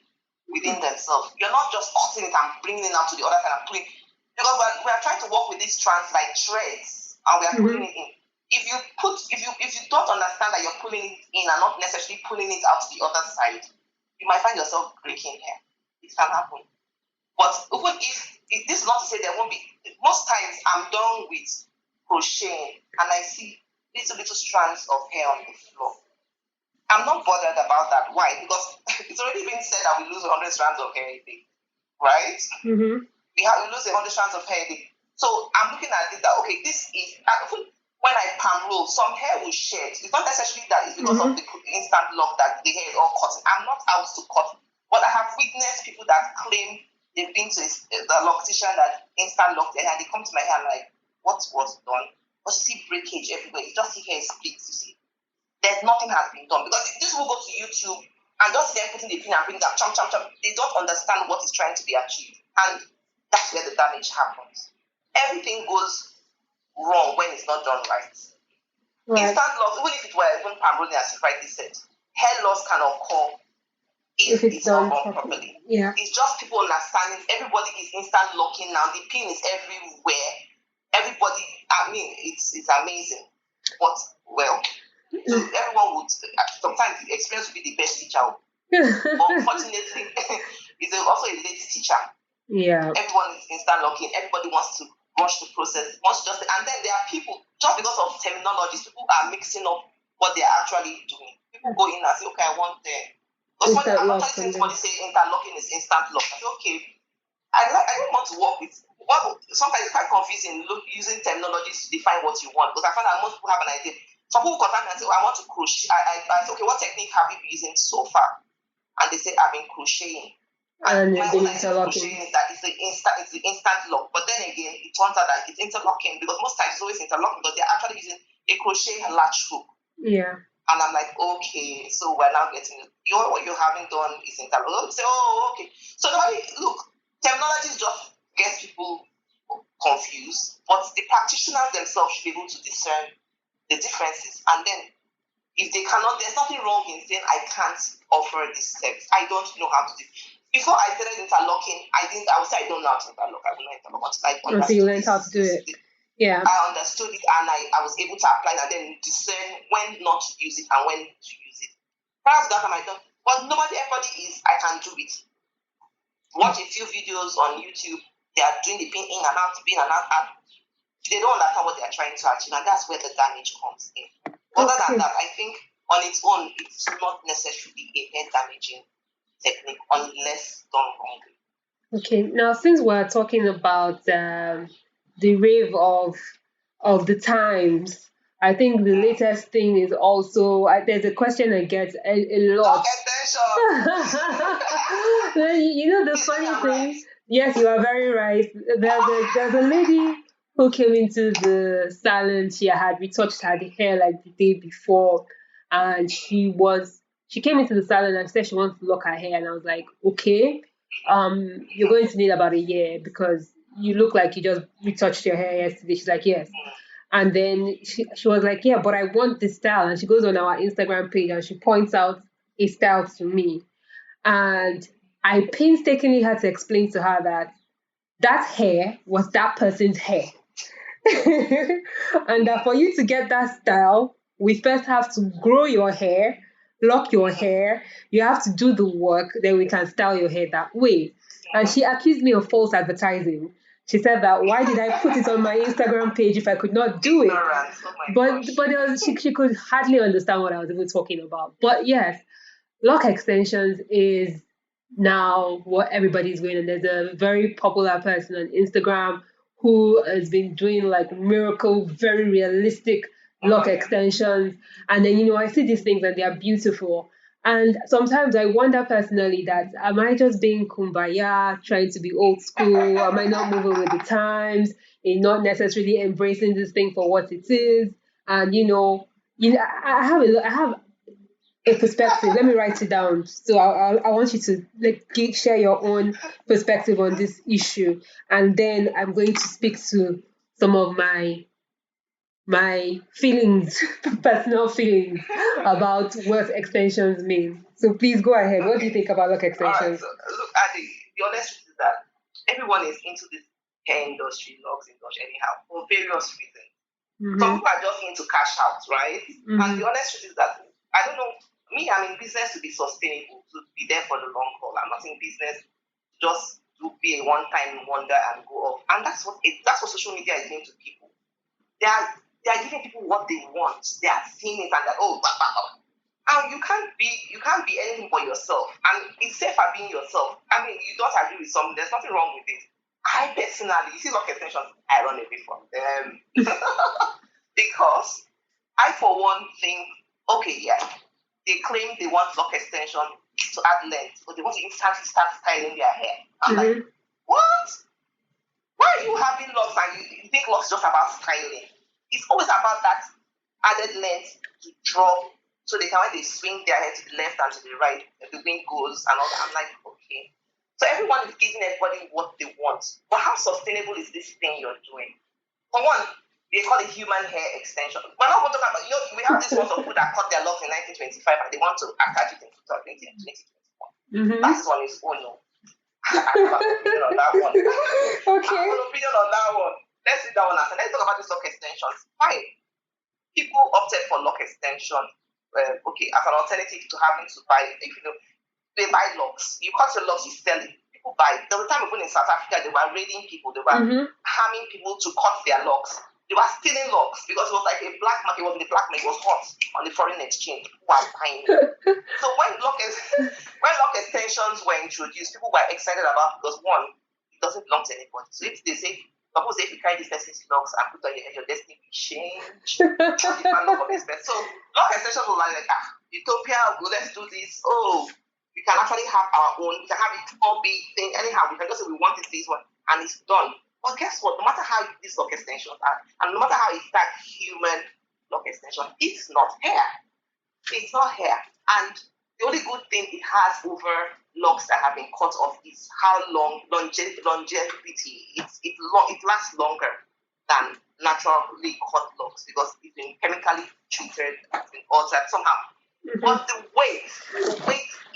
within themselves. You're not just cutting it and bringing it out to the other side and pulling. Because we're trying to work with these strands like threads, and we are pulling it in. If you don't understand that you're pulling it in and not necessarily pulling it out to the other side, you might find yourself breaking hair. It can happen. But even if this is not to say there won't be, most times I'm done with crocheting and I see little strands of hair on the floor. I'm not bothered about that. Why? Because it's already been said that we lose 100 strands of hair a day, right? We lose 100 strands of hair a day. So I'm looking at it that, okay, this is, when I palm roll, some hair will shed. It's not necessarily that it's because of the instant lock that the hair is all cutting. I'm not out to cut, but I have witnessed people that claim they've been to the loctician that instant locked their hair. They come to my hair like, what was done? But you see breakage everywhere. You just see hair splits, you see. There's nothing has been done, because this will go to YouTube and just see them putting the pin and bring them chomp, chomp, chomp. They don't understand what is trying to be achieved, and that's where the damage happens. Everything goes wrong when it's not done right. Instant loss, even if it were even palm rolling, as you rightly said, hair loss can occur if it's not done properly. It's just people understanding. Everybody is instant locking now. The pin is everywhere. Everybody, I mean, it's amazing. But well, everyone would sometimes the experience will be the best teacher. Unfortunately, it's also a late teacher. Everyone is instant locking. Everybody wants to rush the process, and then there are people, just because of terminologies, people are mixing up what they're actually doing. People go in and say, okay, I want the, because I'm not trying to say anybody say interlocking is instant lock. I say, okay, I don't want to work with, sometimes it's quite confusing using terminologies to define what you want, because I find that most people have an idea. Some people contact me and say, I want to crochet. I say, okay, what technique have you been using so far? And they say, I've been crocheting. And my own idea of crocheting is that it's the instant lock. But then again, it turns out that it's interlocking, because most times it's always interlocking, because they're actually using a crochet latch hook. And I'm like, okay, so we're now getting it. What you haven't done is interlocking. Say, oh, okay. So terminology just gets people confused, but the practitioners themselves should be able to discern the differences. And then if they cannot, there's nothing wrong in saying I can't offer this service. I don't know how to do it. before I started interlocking, I would say I don't know how to interlock. I will not interlock until I understood until you learned how to do it. Yeah. I understood it and I was able to apply it and then discern when not to use it and when to use it. Prior to that time, I don't. But nobody, everybody is, I can do it. Watch a few videos on YouTube. They are doing the pin in and out, pin and out. And they don't understand what they are trying to achieve, and that's where the damage comes in. Other than that, I think on its own, it's not necessarily a hair damaging technique unless done wrongly. Okay, now since we're talking about the rave of the times, I think the latest thing is also there's a question I get a lot. You know the funny thing. Yes, you are very right. There's a lady who came into the salon. She had retouched her hair like the day before, and she came into the salon and said she wants to lock her hair, and I was like, okay, you're going to need about a year because you look like you just retouched your hair yesterday. She's like, yes. And then she was like, yeah, but I want this style. And she goes on our Instagram page and she points out a style to me. And I painstakingly had to explain to her that hair was that person's hair. And that for you to get that style, we first have to grow your hair, lock your hair. You have to do the work, then we can style your hair that way. And she accused me of false advertising. She said that why did I put it on my Instagram page if I could not do it? But she could hardly understand what I was even talking about. But yes, lock extensions is now what everybody's doing, and there's a very popular person on Instagram who has been doing like miracle, very realistic lock extensions. And then I see these things and they are beautiful. And sometimes I wonder personally that am I just being kumbaya, trying to be old school? Am I not moving with the times and not necessarily embracing this thing for what it is? And I have a perspective. Let me write it down. So I want you to share your own perspective on this issue, and then I'm going to speak to some of my feelings, personal feelings about what extensions mean. So please go ahead. What do you think about lock extensions? Right, so, look, Ade, the honest truth is that everyone is into this hair industry, locks industry, anyhow, for various reasons. Mm-hmm. Some people are just into cash out, right? Mm-hmm. And the honest truth is that I don't know. Me, I'm in business to be sustainable, to be there for the long haul. I'm not in business just to be a one-time wonder and go off. And that's what social media is doing to people. They are giving people what they want. They are seeing it and they're and you can't be anything but yourself. And it's safer being yourself. I mean, you don't agree with something. There's nothing wrong with it. I personally, you see lock extensions, I run away from them because I, for one, think, okay, yeah. They claim they want lock extension to add length, but they want to instantly start styling their hair. I'm like, what? Why are you having locks and you think locks just about styling? It's always about that added length to draw so they can, when they swing their hair to the left and to the right, the wind goes and all that. I'm like, okay. So everyone is giving everybody what they want. But how sustainable is this thing you're doing? For one, they call it human hair extension. We're not going to talk about, we have this ones of people that cut their locks in 1925 and they want to attach it in 2021. Mm-hmm. That's on its own. No. I have an opinion on that one. Okay. I have an opinion on that one. Let's leave that one aside. Let's talk about these lock extensions. Fine. People opted for lock extension, okay, as an alternative to having to buy, they buy locks. You cut your locks, you sell it. People buy it. There was a time even in South Africa, they were raiding people. They were harming people to cut their locks. They were stealing locks because it was like a black market. It wasn't a black market. It was hot on the foreign exchange. People were buying it. So when lock extensions were introduced, people were excited about because one, it doesn't belong to anybody. So if they say, suppose if you carry this person's locks and put on your head, your destiny will change. You can't look for this person. So lock extensions were like utopia. Let's do this. Oh, we can actually have our own. We can have it all big thing. Anyhow, we can just say we want this one, and it's done. But guess what? No matter how these lock extensions are, and no matter how it's that human lock extension, it's not hair. It's not hair. And the only good thing it has over locks that have been cut off is how long longevity. It lasts longer than naturally cut locks because it's been chemically treated, it's been altered somehow. Mm-hmm. But the weight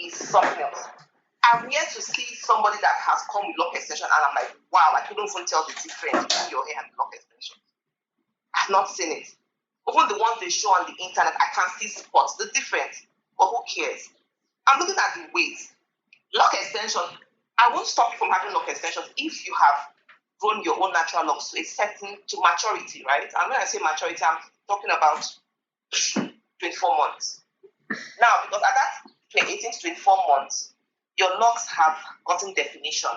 is something else. I'm yet to see somebody that has come with lock extension and I'm like, wow, I couldn't even tell the difference between your hair and the lock extension. I've not seen it. Even the ones they show on the internet, I can see spots, the difference. But who cares? I'm looking at the weight. Lock extension, I won't stop you from having lock extensions if you have grown your own natural locks to a certain, to maturity, right? And when I say maturity, I'm talking about 24 months. Now, because at that 18 to 24 months, your locks have gotten definition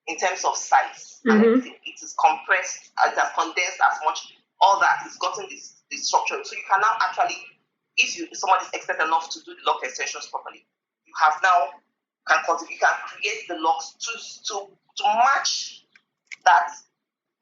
in terms of size and everything. It is compressed, it has condensed as much, all that, it's gotten this structure. So you can now actually, if somebody is expert enough to do the lock extensions properly, you have now, you can create the locks to match that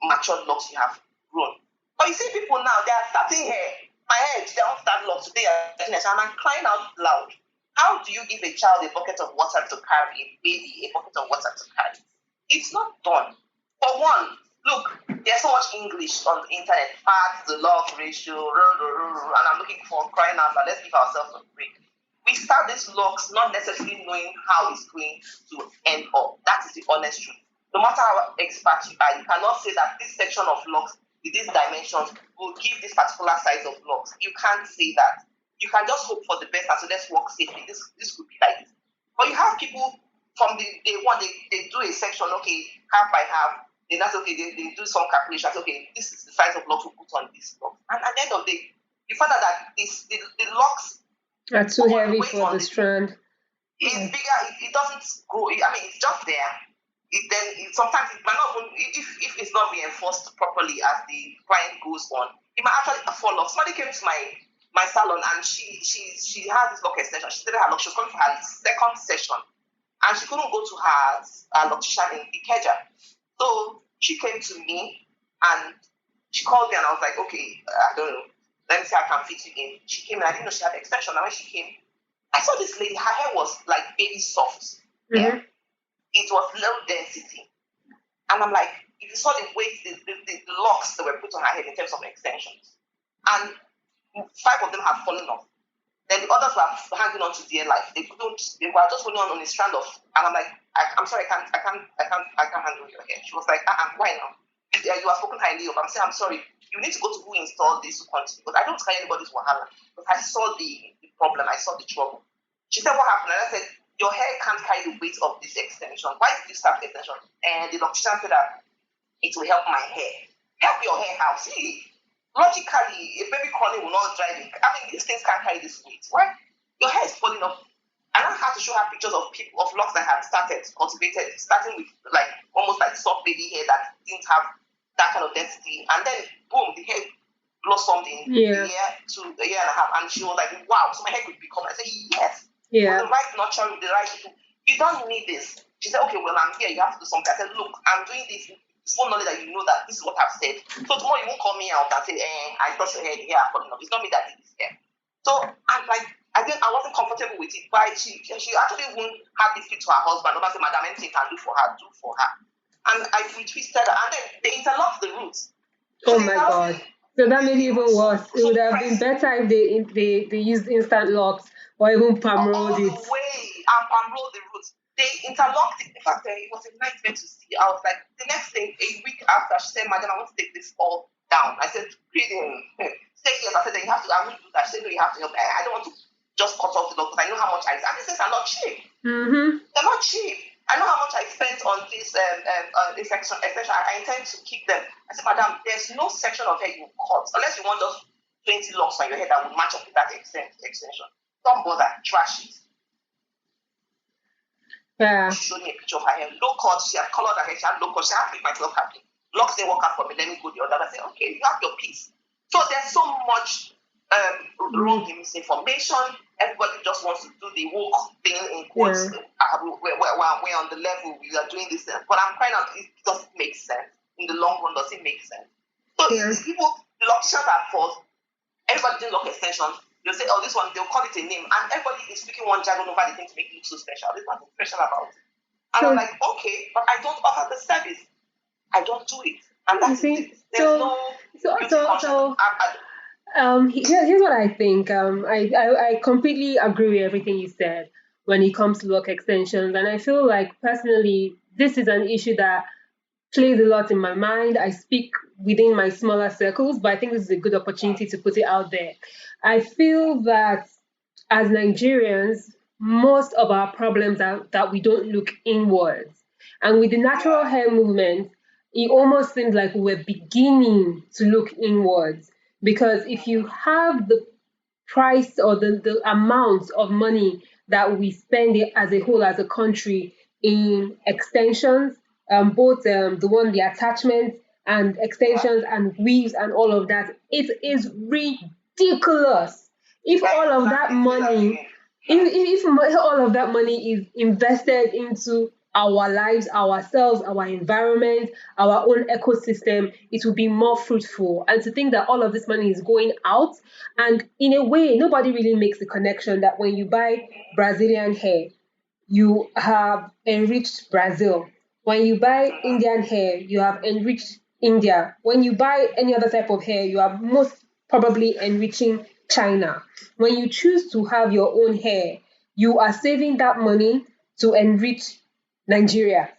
matured locks you have grown. But you see people now, they are starting hair. My hair, they don't start locks today, and I'm crying out loud. How do you give a child a bucket of water to carry, a baby a bucket of water to carry? It's not done. For one, look, there's so much English on the internet, facts, the log ratio, and I'm looking for crying out loud. Let's give ourselves a break. We start these locks not necessarily knowing how it's going to end up. That is the honest truth. No matter how expert you are, you cannot say that this section of locks with these dimensions will give this particular size of locks. You can't say that. You can just hope for the best and so let's work safely. This could be like this. But you have people from the day one, they do a section, okay, half by half. Then that's okay, they do some calculations. Okay, this is the size of locks we put on this lock. And at the end of the day, you find out that the locks are too heavy for the strand. It's bigger, it doesn't grow. I mean, it's just there. Sometimes it might not even, if it's not reinforced properly as the client goes on, it might actually fall off. Somebody came to my salon and she has this lock extension. She started her lock. She was coming for her second session and she couldn't go to her loctician in Ikeja. So she came to me and she called me and I was like, okay, I don't know. Let me see how I can fit you in. She came and I didn't know she had extension. And when she came, I saw this lady, her hair was like baby soft. Yeah. It was low density. And I'm like, if you saw the weight, the locks that were put on her head in terms of extensions. And 5 of them have fallen off. Then the others were hanging on to dear life. They were just holding on a strand of, and I'm like, I'm sorry, I can't handle your hair. She was like, why now? You are spoken highly of. I'm saying, I'm sorry. You need to go to who installed this to continue. Because I don't carry anybody's wahala. Because I saw the problem. I saw the trouble. She said, what happened? And I said, your hair can't carry the weight of this extension. Why did you start the extension? And the loctician said that it will help my hair. Help your hair out. See, logically, a baby crawling will not drive it. I mean, these things can't carry this weight. Why? Your hair is falling off. And I had to show her pictures of people, of locks that had cultivated, starting with like almost like soft baby hair that didn't have that kind of density. And then, boom, the hair blossomed in a year to a year and a half. And she was like, wow, so my hair could become. I said, yes. Yeah. With the right nurture, with the right people. You don't need this. She said, okay, well, I'm here. You have to do something. I said, look, I'm doing this. Full knowledge that you know that this is what I've said. So tomorrow you won't call me out and say, I touched your hair, the hair falling off. It's not me that did this hair. So I'm like, I wasn't comfortable with it. But she actually wouldn't have this fit to her husband. Nobody said, madam, anything you can do for her, do for her. And I retwisted her. And then they interlocked the roots. Oh my God. So that made it even worse. It would have been better if they used instant locks or even palm rolled it. All the way and palm rolled the roots. They interlocked it. In fact, it was a nightmare to see. I was like, the next thing, a week after, she said, madam, I want to take this all down. I said, stay here. I said, I won't do that. She said, no, you have to help me. I don't want to just cut off the lock because I know how much and these things are not cheap. They're not cheap. I know how much I spent on this extension. I intend to keep them. I said, madam, there's no section of hair you cut unless you want just 20 locks on your head that would match up with that extension. Don't bother. Trash it. Yeah. She showed me a picture of her hair. Low cut. She had colored her hair. She had low cut. She had to make myself happy. Locks didn't work out for me. Let me go the other. I said, okay, you have your piece. So there's so much wrong misinformation. Everybody just wants to do the woke thing in quotes. Yeah. We're on the level. We are doing this. But I'm crying out. It doesn't make sense. In the long run, does it make sense? So people, the locticians are false. Everybody doing lock extensions. They'll say, oh, this one, they'll call it a name. And everybody is speaking one jargon over the thing to make it look so special. There's nothing special about it. And I'm like, okay, but I don't offer the service. I don't do it. And that's it. There's here's what I think. I completely agree with everything you said. when it comes to lock extensions. And I feel like personally, this is an issue that plays a lot in my mind. I speak within my smaller circles, but I think this is a good opportunity to put it out there. I feel that as Nigerians, most of our problems are that we don't look inwards. And with the natural hair movement, it almost seems like we're beginning to look inwards. Because if you have the price or the amount of money that we spend as a whole, as a country, in extensions, both the attachments and extensions and weaves and all of that, it is ridiculous. If all of that money, if all of that money is invested into our lives, ourselves, our environment, our own ecosystem, it will be more fruitful. And to think that all of this money is going out, and in a way, nobody really makes the connection that when you buy Brazilian hair, you have enriched Brazil. When you buy Indian hair, you have enriched India. When you buy any other type of hair, you are most probably enriching China. When you choose to have your own hair, you are saving that money to enrich Nigeria.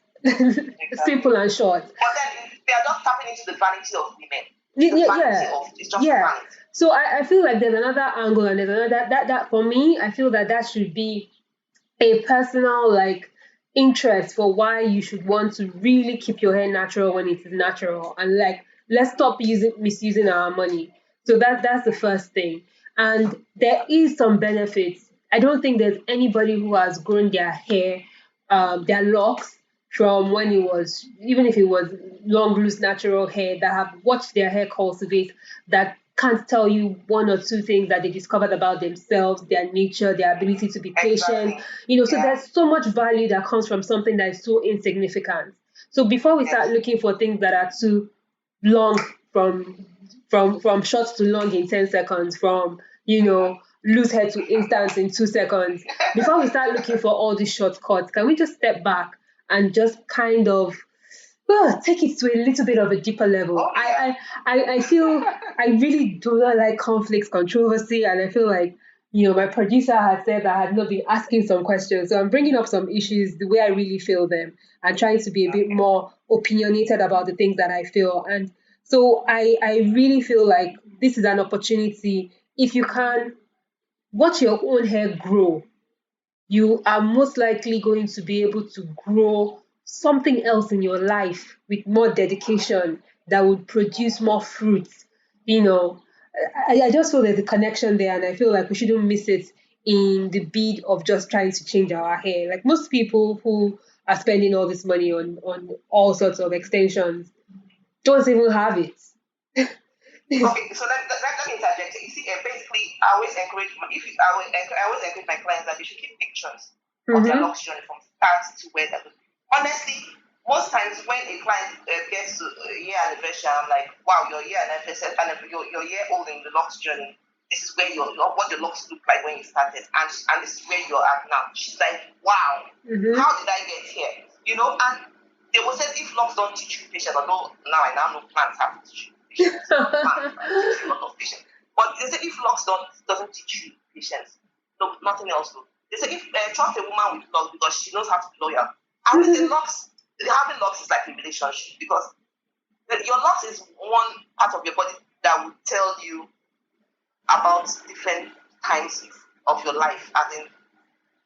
Simple and short. But then they are just tapping into the vanity of women. It's just vanity. So I feel like there's another angle, and there's another that for me, I feel that should be a personal interest for why you should want to really keep your hair natural when it is natural, and let's stop misusing our money. So that's the first thing. And there is some benefits. I don't think there's anybody who has grown their hair, their locks, from when it was, even if it was long, loose, natural hair, that have watched their hair cultivate, that can't tell you one or two things that they discovered about themselves, their nature, their ability to be patient. So there's so much value that comes from something that is so insignificant. So before we start looking for things that are too long, from short to long in 10 seconds, from loose hair to instant in 2 seconds, before we start looking for all these shortcuts, can we just step back and just kind of take it to a little bit of a deeper level? I feel I really do not like conflicts, controversy, and I feel like my producer had said that I had not been asking some questions, so I'm bringing up some issues the way I really feel them, and trying to be a bit more opinionated about the things that I feel. And so I really feel like this is an opportunity. If you can watch your own hair grow, you are most likely going to be able to grow something else in your life with more dedication that would produce more fruits. I just feel there's a connection there, and I feel like we shouldn't miss it in the bid of just trying to change our hair. Like most people who are spending all this money on all sorts of extensions don't even have it. Okay, so let me interject. You see, basically, I always encourage I always encourage my clients that they should keep pictures of their locks journey from start to where they're going. Honestly, most times when a client gets to a year anniversary, I'm like, wow, your year anniversary, your year old in the locks journey. This is where what your locks look like when you started, and this is where you're at now. She's like, wow, how did I get here? And they will say, if locks don't teach you patience, although now I know plants have to teach you. But they say if locks doesn't teach you patience, no, nothing else will. They say if trust a woman with locks because she knows how to be loyal. And with the locks, having locks is like a relationship, because your locks is one part of your body that will tell you about different times of your life. As in,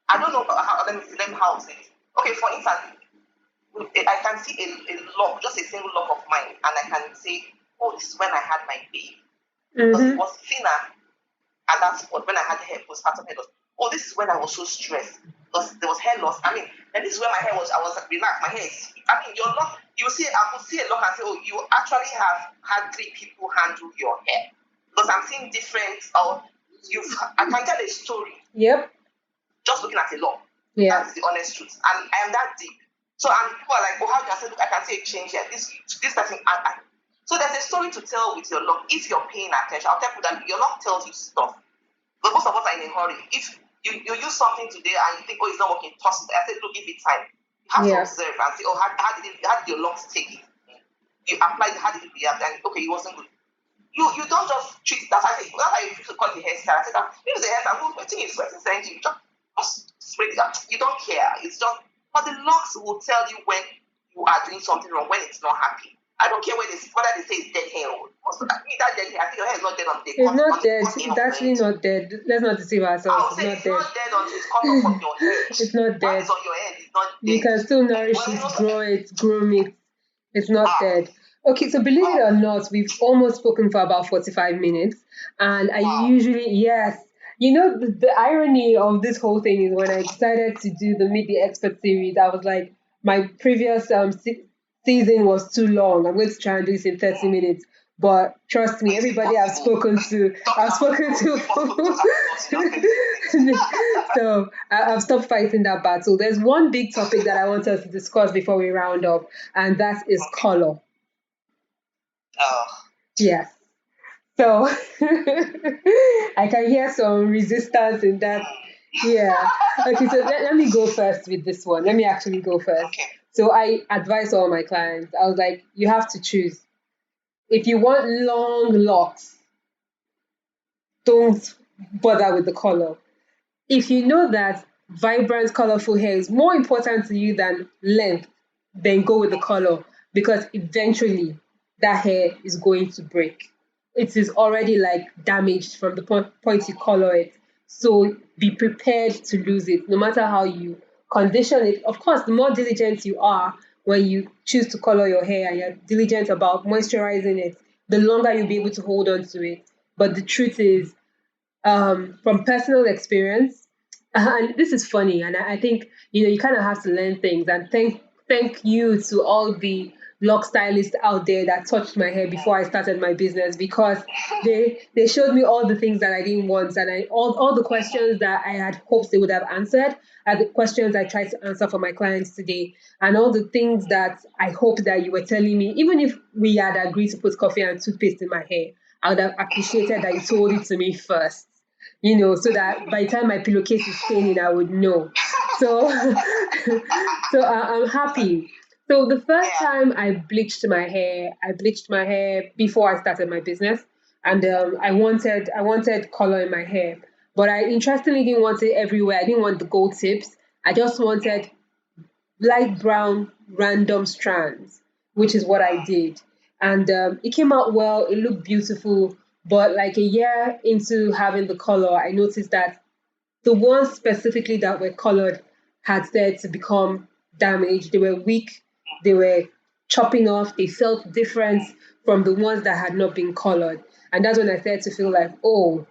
I don't know how. Let me how to say it. Okay, for instance, I can see a lock, just a single lock of mine, and I can say, oh, this is when I had my baby. Because it was thinner at that spot when I had hair, postpartum hair loss. Oh, this is when I was so stressed because there was hair loss. I this is when my hair was, I was relaxed. My hair is, your lock, I could see a lock and say, oh, you actually have had 3 people handle your hair. Because I'm seeing different, I can tell a story. Yep. Just looking at a lock. Yeah. That's the honest truth. And I am that deep. So, and people are like, oh, how do I say, look, I can see a change here. This person, so there's a story to tell with your lock. If you're paying attention, I'll tell you that your lock tells you stuff. But most of us are in a hurry. If you use something today and you think, oh, it's not working, toss it. I said, look, give it time. You have to observe and say, oh, how did your locks take it? You applied, how did it react? And okay, it wasn't good. You don't just treat that. I say, that's how you call the hairstyle. I said, this is the hairstyle. I think it's sweating. You don't care. It's just, but the locks will tell you when you are doing something wrong, when it's not happy. I don't care whether they say it's dead hair. That dead hair, I think your hair is not dead on the It's not dead. on It's actually not dead. Let's not deceive ourselves. I would say It's not not dead until it's cut off from your head. It's not dead. Once it's on your head, it's not dead. You can still nourish it, grow it, groom it. It's not dead. Okay, so believe it or not, we've almost spoken for about 45 minutes. And I usually, yes. You know, the irony of this whole thing is when I decided to do the Meet the Expert series, I was like, my previous season was too long. I'm going to try and do this in 30 minutes. But trust me, everybody I've spoken to. So I've stopped fighting that battle. There's one big topic that I want us to discuss before we round up, and that is color. Yes. So I can hear some resistance in that. Yeah. Okay, so let me go first with this one. Let me actually go first. Okay. So I advise all my clients, I was like, you have to choose. If you want long locks, don't bother with the color. If you know that vibrant, colorful hair is more important to you than length, then go with the color, because eventually that hair is going to break. It is already like damaged from the point you color it. So be prepared to lose it, no matter how you condition it. Of course, the more diligent you are when you choose to color your hair and you're diligent about moisturizing it, the longer you'll be able to hold on to it. But the truth is, from personal experience, and this is funny, and I think you kind of have to learn things. And thank you to all the lock stylists out there that touched my hair before I started my business, because they showed me all the things that I didn't want, and all the questions that I had hopes they would have answered are the questions I try to answer for my clients today, and all the things that I hope that you were telling me, even if we had agreed to put coffee and toothpaste in my hair, I would have appreciated that you told it to me first, so that by the time my pillowcase is staining, I would know. So, so I'm happy. So the first time I bleached my hair before I started my business, and I wanted color in my hair, but I interestingly didn't want it everywhere. I didn't want the gold tips. I just wanted light brown random strands, which is what I did. And it came out well, it looked beautiful. But like a year into having the color, I noticed that the ones specifically that were colored had started to become damaged. They were weak, they were chopping off, they felt different from the ones that had not been colored. And that's when I started to feel like, oh,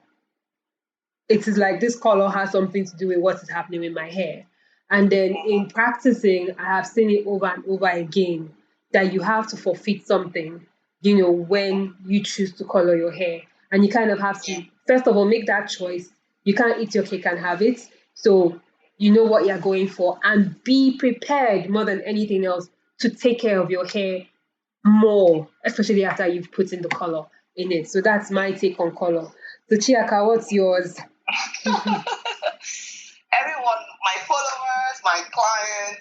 it is like this color has something to do with what is happening with my hair. And then in practicing, I have seen it over and over again that you have to forfeit something, when you choose to color your hair. And you kind of have to, first of all, make that choice. You can't eat your cake and have it. So you know what you're going for, and be prepared more than anything else to take care of your hair more, especially after you've put in the color in it. So that's my take on color. So Chiaka, what's yours? Everyone, my followers, my clients,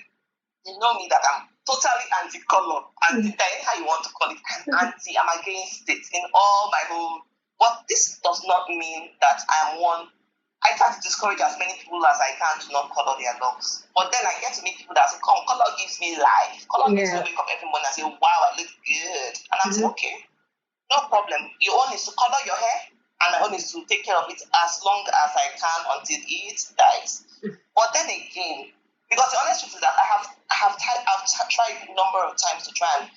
you know me that I'm totally anti-color. How you want to call it, I'm against it in all my whole. But this does not mean that I'm one. I try to discourage as many people as I can to not color their locks. But then I get to meet people that say, come, color gives me life. Color makes me wake up every morning and say, wow, I look good. And I'm saying, okay, no problem. Your own is to color your hair, and my own is to take care of it as long as I can until it dies. But then again, because the honest truth is that I've tried a number of times to try and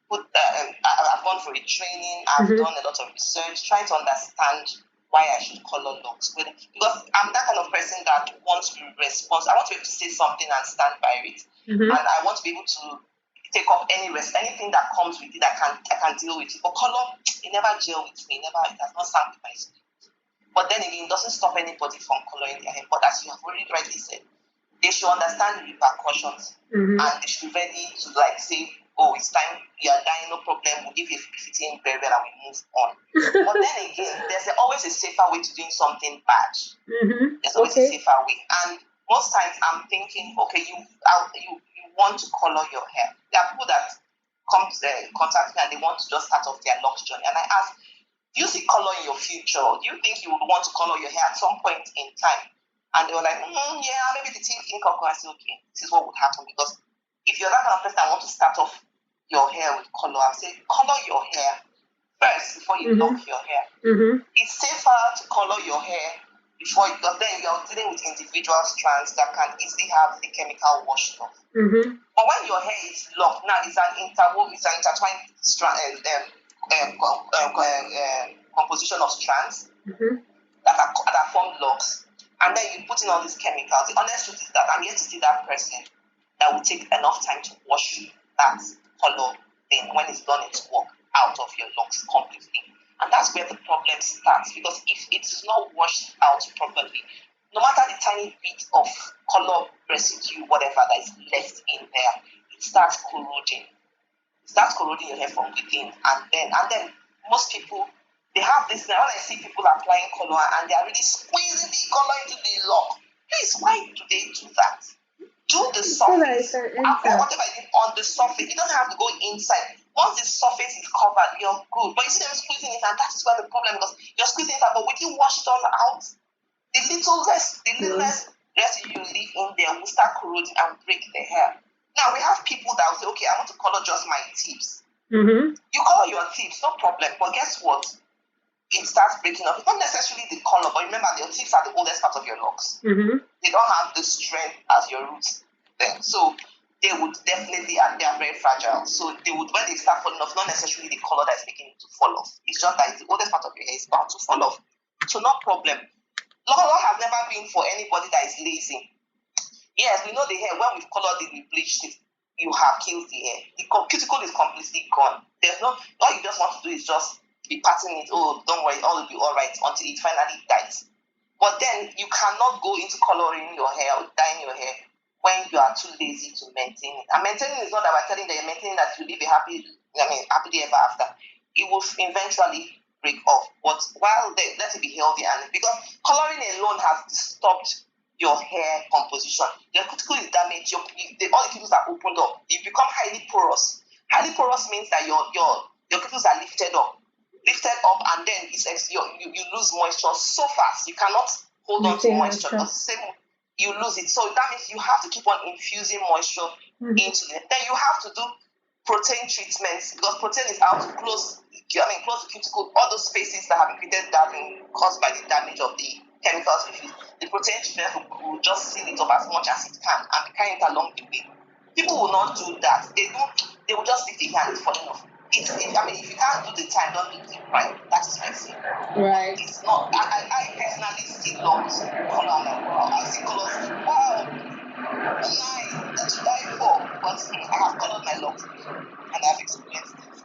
put, I've gone for a training, I've done a lot of research, trying to understand why I should color locks. Because I'm that kind of person that wants to respond. I want to be able to say something and stand by it. And I want to be able to take up anything that comes with it. I can deal with it. But color, it never gel with me. It has not sunk with my spirit. But then again, it doesn't stop anybody from coloring their hair. But as you have already rightly said, they should understand the repercussions, and they should be ready to say, oh, it's time, you are dying, no problem, we'll give you fitting very well and we move on. But then again, there's always a safer way to doing something bad. There's always a safer way. And most times I'm thinking, okay, you want to color your hair. There are people that come to contact me and they want to just start off their locks journey. And I ask, do you see color in your future? Do you think you would want to color your hair at some point in time? And they were like, yeah, maybe the team can come. I said, okay, this is what would happen. Because if you're that kind of person that want to start off your hair with color, I say color your hair first before you lock your hair. It's safer to color your hair before, because then you're dealing with individual strands that can easily have the chemical washed off. But when your hair is locked, now it's an intertwined strand, composition of strands that form locks. And then you put in all these chemicals. The honest truth is that I'm yet to see that person that will take enough time to wash that color thing when it's done its work out of your locks completely. And that's where the problem starts, because if it's not washed out properly, no matter the tiny bit of color residue, whatever that is left in there, it starts corroding. It starts corroding your hair from within. And then most people, they have this, when I see people applying color and they are really squeezing the color into the lock. Please, why do they do that? Do the surface. Apply whatever is on the surface. It doesn't have to go inside. Once the surface is covered, you're good. But you see them squeezing it, and that is where the problem is, because you're squeezing it out, but when you wash it all out, the little less residue you leave in there will start corroding and break the hair. Now, we have people that will say, okay, I want to color just my tips. You color your tips, no problem. But guess what? It starts breaking off. It's not necessarily the color, but remember, your tips are the oldest part of your locks. They don't have the strength as your roots then. So they would definitely, and they are very fragile. So they would, when they start falling off, not necessarily the color that is making it to fall off. It's just that it's the oldest part of your hair is bound to fall off. So no problem. Color has never been for anybody that is lazy. Yes, we know the hair, when we've colored it, we bleached it, you have killed the hair. The cuticle is completely gone. There's no, all you just want to do is just be patting it, oh, don't worry, all will be all right until it finally dies. But then you cannot go into coloring your hair or dyeing your hair when you are too lazy to maintain it. And maintaining is not that we're telling that you're maintaining that you live a happily ever after. It will eventually break off. But while let it be healthy, and because coloring alone has disturbed your hair composition, your cuticle is damaged, all the cuticles are opened up, you become highly porous. Highly porous means that your cuticles are lifted up, and then you lose moisture so fast. You cannot hold on to moisture. You lose it. So that means you have to keep on infusing moisture into it. Then you have to do protein treatments, because protein is out to close the cuticle, all those spaces that have been created that have been caused by the damage of the chemicals we use. The protein treatment will just seal it up as much as it can and be carrying it along the way. People will not do that. They will just leave the hair and it's falling off. If you can't do the time, don't do the crime. That is my thing. Right. It's not. I personally see locks color like wow. I see colors. Wow, nice. To die for. But I have colored my locks and I've experienced it.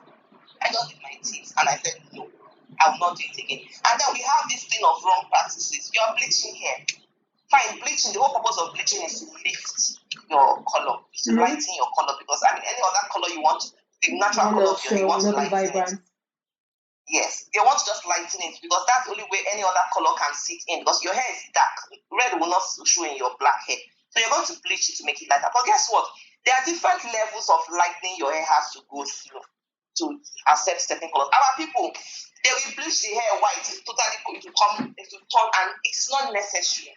I just did my teeth and I said no, I will not do it again. And then we have this thing of wrong practices. You are bleaching hair. Fine, bleaching. The whole purpose of bleaching is to lift your color, to lighten your color, because any other color you want. The natural color of your hair, you want to lighten it. Yes, you want to just lighten it, because that's the only way any other color can sit in, because your hair is dark. Red will not show in your black hair. So you're going to bleach it to make it lighter. But guess what? There are different levels of lightening your hair has to go through to accept certain colors. Our people, they will bleach the hair white, totally to turn, and it is not necessary.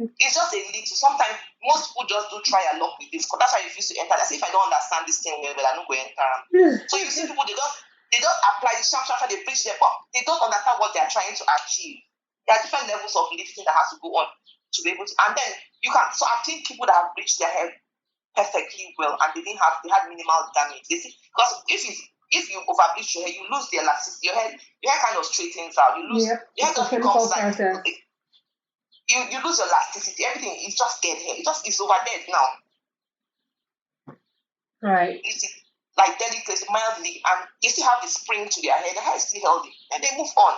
It's just a little. Sometimes most people just do try a lot with this, because that's how you refuse to enter. That's if I don't understand this thing well, I don't go enter. So you see people, they just apply the sharp, they bleach their, but they don't understand what they are trying to achieve. There are different levels of lifting that has to go on to be able to, and then you can. So I've seen people that have bleached their hair perfectly well, and they had minimal damage. They see, because if you over bleach your hair, you lose the elasticity. Your hair kind of straightens out. You lose your hair just becomes like. You lose your elasticity. Everything is just dead hair. It's over dead now. Right. It's like delicate, mildly, and they still have the spring to their hair. The hair is still healthy, and they move on.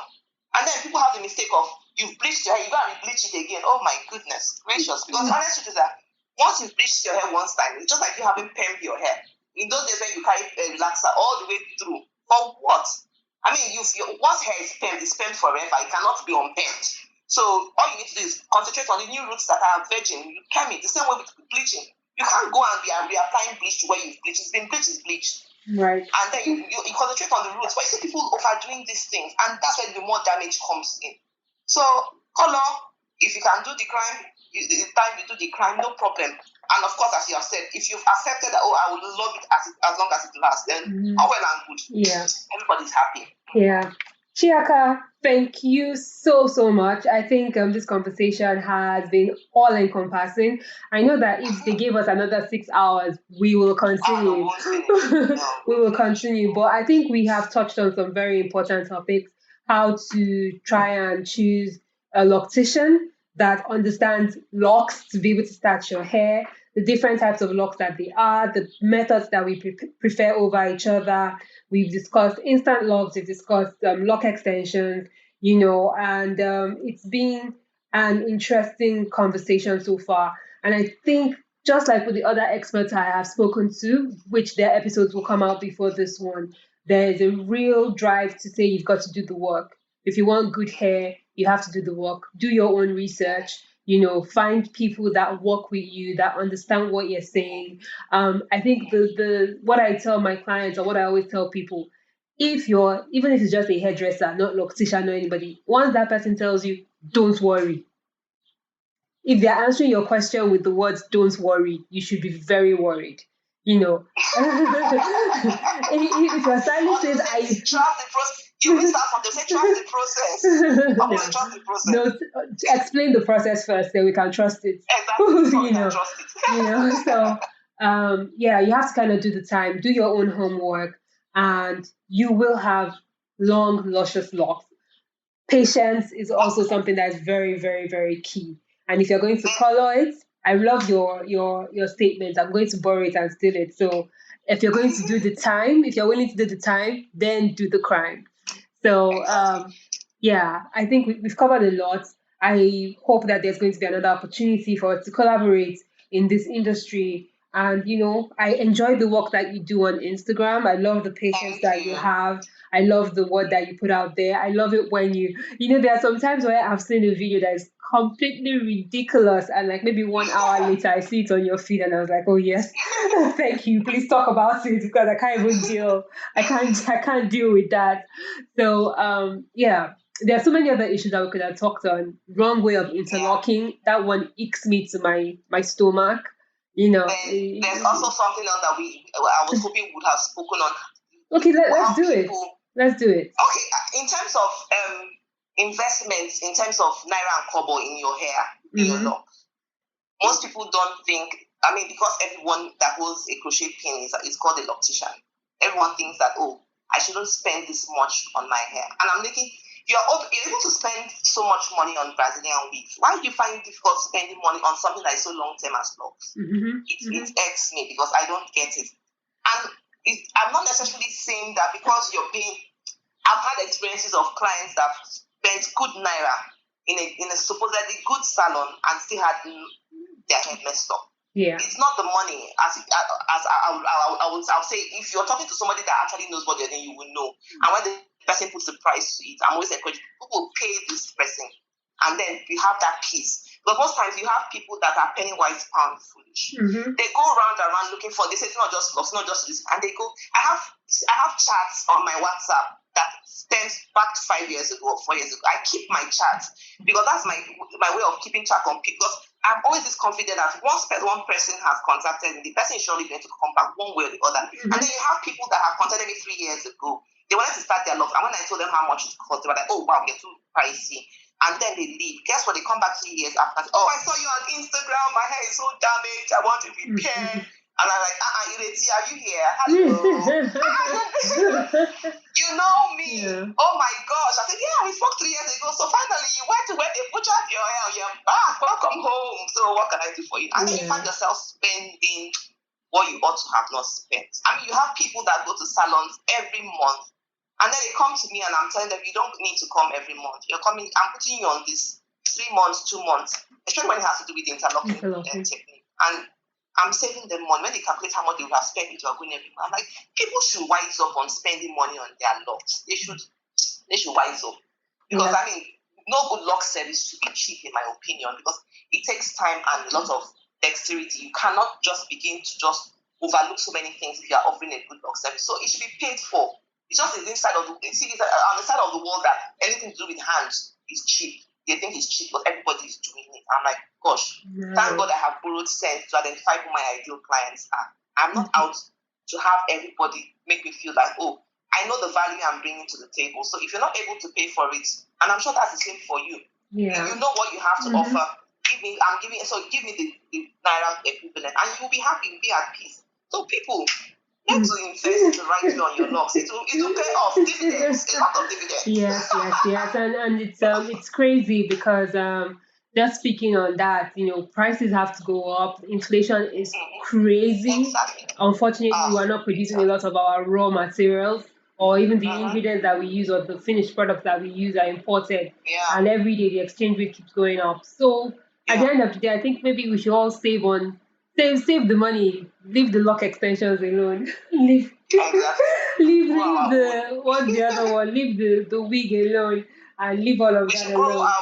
And then people have the mistake of you've bleached your hair, you go and bleach it again. Oh my goodness gracious! Because the honest truth is that once you've bleached your hair once time, it's just like you haven't permed your hair. In those days when you carry a relaxer all the way through, for what? Once hair is permed, it's permed forever. It cannot be unpermed. So all you need to do is concentrate on the new roots that are virgin. You perm it the same way with bleaching. You can't go and be reapplying bleach to where you've bleached. It's been bleached, it's bleached. Right. And then you concentrate on the roots. But you see people overdoing these things, and that's where the more damage comes in. So color, if you can do the crime, it's time you do the crime, no problem. And of course, as you have said, if you've accepted that, oh, I will love it as long as it lasts, then all well and good. Yeah. Everybody's happy. Yeah. Chiaka, thank you so much. I think this conversation has been all encompassing. I know that if they gave us another 6 hours, we will continue. We will continue. But I think we have touched on some very important topics. How to try and choose a loctician that understands locks to be able to start your hair, the different types of locks that they are, the methods that we prefer over each other. We've discussed instant locks, we've discussed lock extensions, and it's been an interesting conversation so far. And I think just like with the other experts I have spoken to, which their episodes will come out before this one, there is a real drive to say you've got to do the work. If you want good hair, you have to do the work. Do your own research. Find people that work with you, that understand what you're saying. I think the what I tell my clients, or what I always tell people, even if it's just a hairdresser, not loctician or anybody, once that person tells you, don't worry. If they're answering your question with the words "don't worry," you should be very worried. If your stylist says, "I trust the process," you miss out on. They say trust the process. Trust the process. No, explain the process first, then we can trust it. Exactly. So we can trust it. So you have to kind of do the time, do your own homework, and you will have long, luscious locks. Patience is also something that's very, very, very key. And if you're going to color it, I love your statement. I'm going to borrow it and steal it. So if you're going to do the time, if you're willing to do the time, then do the crime. So I think we've covered a lot. I hope that there's going to be another opportunity for us to collaborate in this industry. And I enjoy the work that you do on Instagram. I love the patience that you have. I love the word that you put out there. I love it when there are some times where I've seen a video that is completely ridiculous, and like maybe 1 hour later I see it on your feed and I was like, oh yes, thank you, please talk about it, because I can't even deal. I can't deal with that. So there are so many other issues that we could have talked on. Wrong way of interlocking, that one icks me to my stomach. There's also something else that I was hoping we would have spoken on. Okay, let's do it. Let's do it. Okay, in terms of investments, in terms of naira and kobo in your hair, in your lock, most people don't think. I mean, because everyone that holds a crochet pin is called a loctician. Everyone thinks that, oh, I shouldn't spend this much on my hair, and I'm thinking, you're able to spend so much money on Brazilian wigs. Why do you find it difficult spending money on something that is so long term as locks? It irks me because I don't get it. And I'm not necessarily saying that because you're paying. I've had experiences of clients that spent good naira in a supposedly good salon and still had their hair messed up. Yeah, it's not the money. I'll say, if you're talking to somebody that actually knows what they're doing, you will know. And when the person puts the price to it, I'm always encouraging people will pay this person, and then you have that peace. But most times you have people that are penny wise, pound foolish. They go round and round looking for. They say it's not just loss, not just this, and they go. I have chats on my WhatsApp that stems back to 5 years ago or 4 years ago. I keep my chats because that's my way of keeping track on people. Because I'm always this confident that once one person has contacted me, the person is surely going to come back one way or the other. And then you have people that have contacted me 3 years ago. They wanted to start their locks, and when I told them how much it cost, they were like, "Oh wow, you're too pricey." And then they leave. Guess what? They come back 3 years after. "Oh, I saw you on Instagram. My hair is so damaged. I want to repair." And I'm like, Ireti, are you here? Hello. You know me. Yeah. Oh my gosh. I said, yeah, we spoke 3 years ago. So finally you went to where they butchered your hair. You're back. Welcome home. So what can I do for you? And then you find yourself spending what you ought to have not spent. I mean, you have people that go to salons every month. And then they come to me and I'm telling them, you don't need to come every month. You're coming, I'm putting you on this 3 months, 2 months, especially when it has to do with interlocking technique. And I'm saving them money. When they calculate how much they would have spent if you are going every month, I'm like, people should wise up on spending money on their locks. They should wise up. Because I mean, no good lock service should be cheap in my opinion, because it takes time and a lot of dexterity. You cannot just begin to just overlook so many things if you are offering a good lock service. So it should be paid for. It's just the inside of the on the side of the world that anything to do with hands is cheap. they think it's cheap, but everybody is doing it. I'm like, gosh, thank God I have borrowed sense to identify who my ideal clients are. I'm not out to have everybody make me feel like, oh, I know the value I'm bringing to the table. So if you're not able to pay for it, and I'm sure that's the same for you, you know what you have to offer. Give me the naira equivalent, and you'll be happy, you'll be at peace. So people, get to invest the right way on your locks. It will pay off dividends, a lot of dividends. Yes, and it's crazy because just speaking on that, prices have to go up. Inflation is crazy. Exactly. Unfortunately, we're not producing a lot of our raw materials, or even the ingredients that we use or the finished products that we use are imported. Yeah. And every day the exchange rate keeps going up. So at the end of the day, I think maybe we should all save the money, leave the lock extensions alone. leave the what's the other one? Leave the wig alone and leave all of We that should grow alone.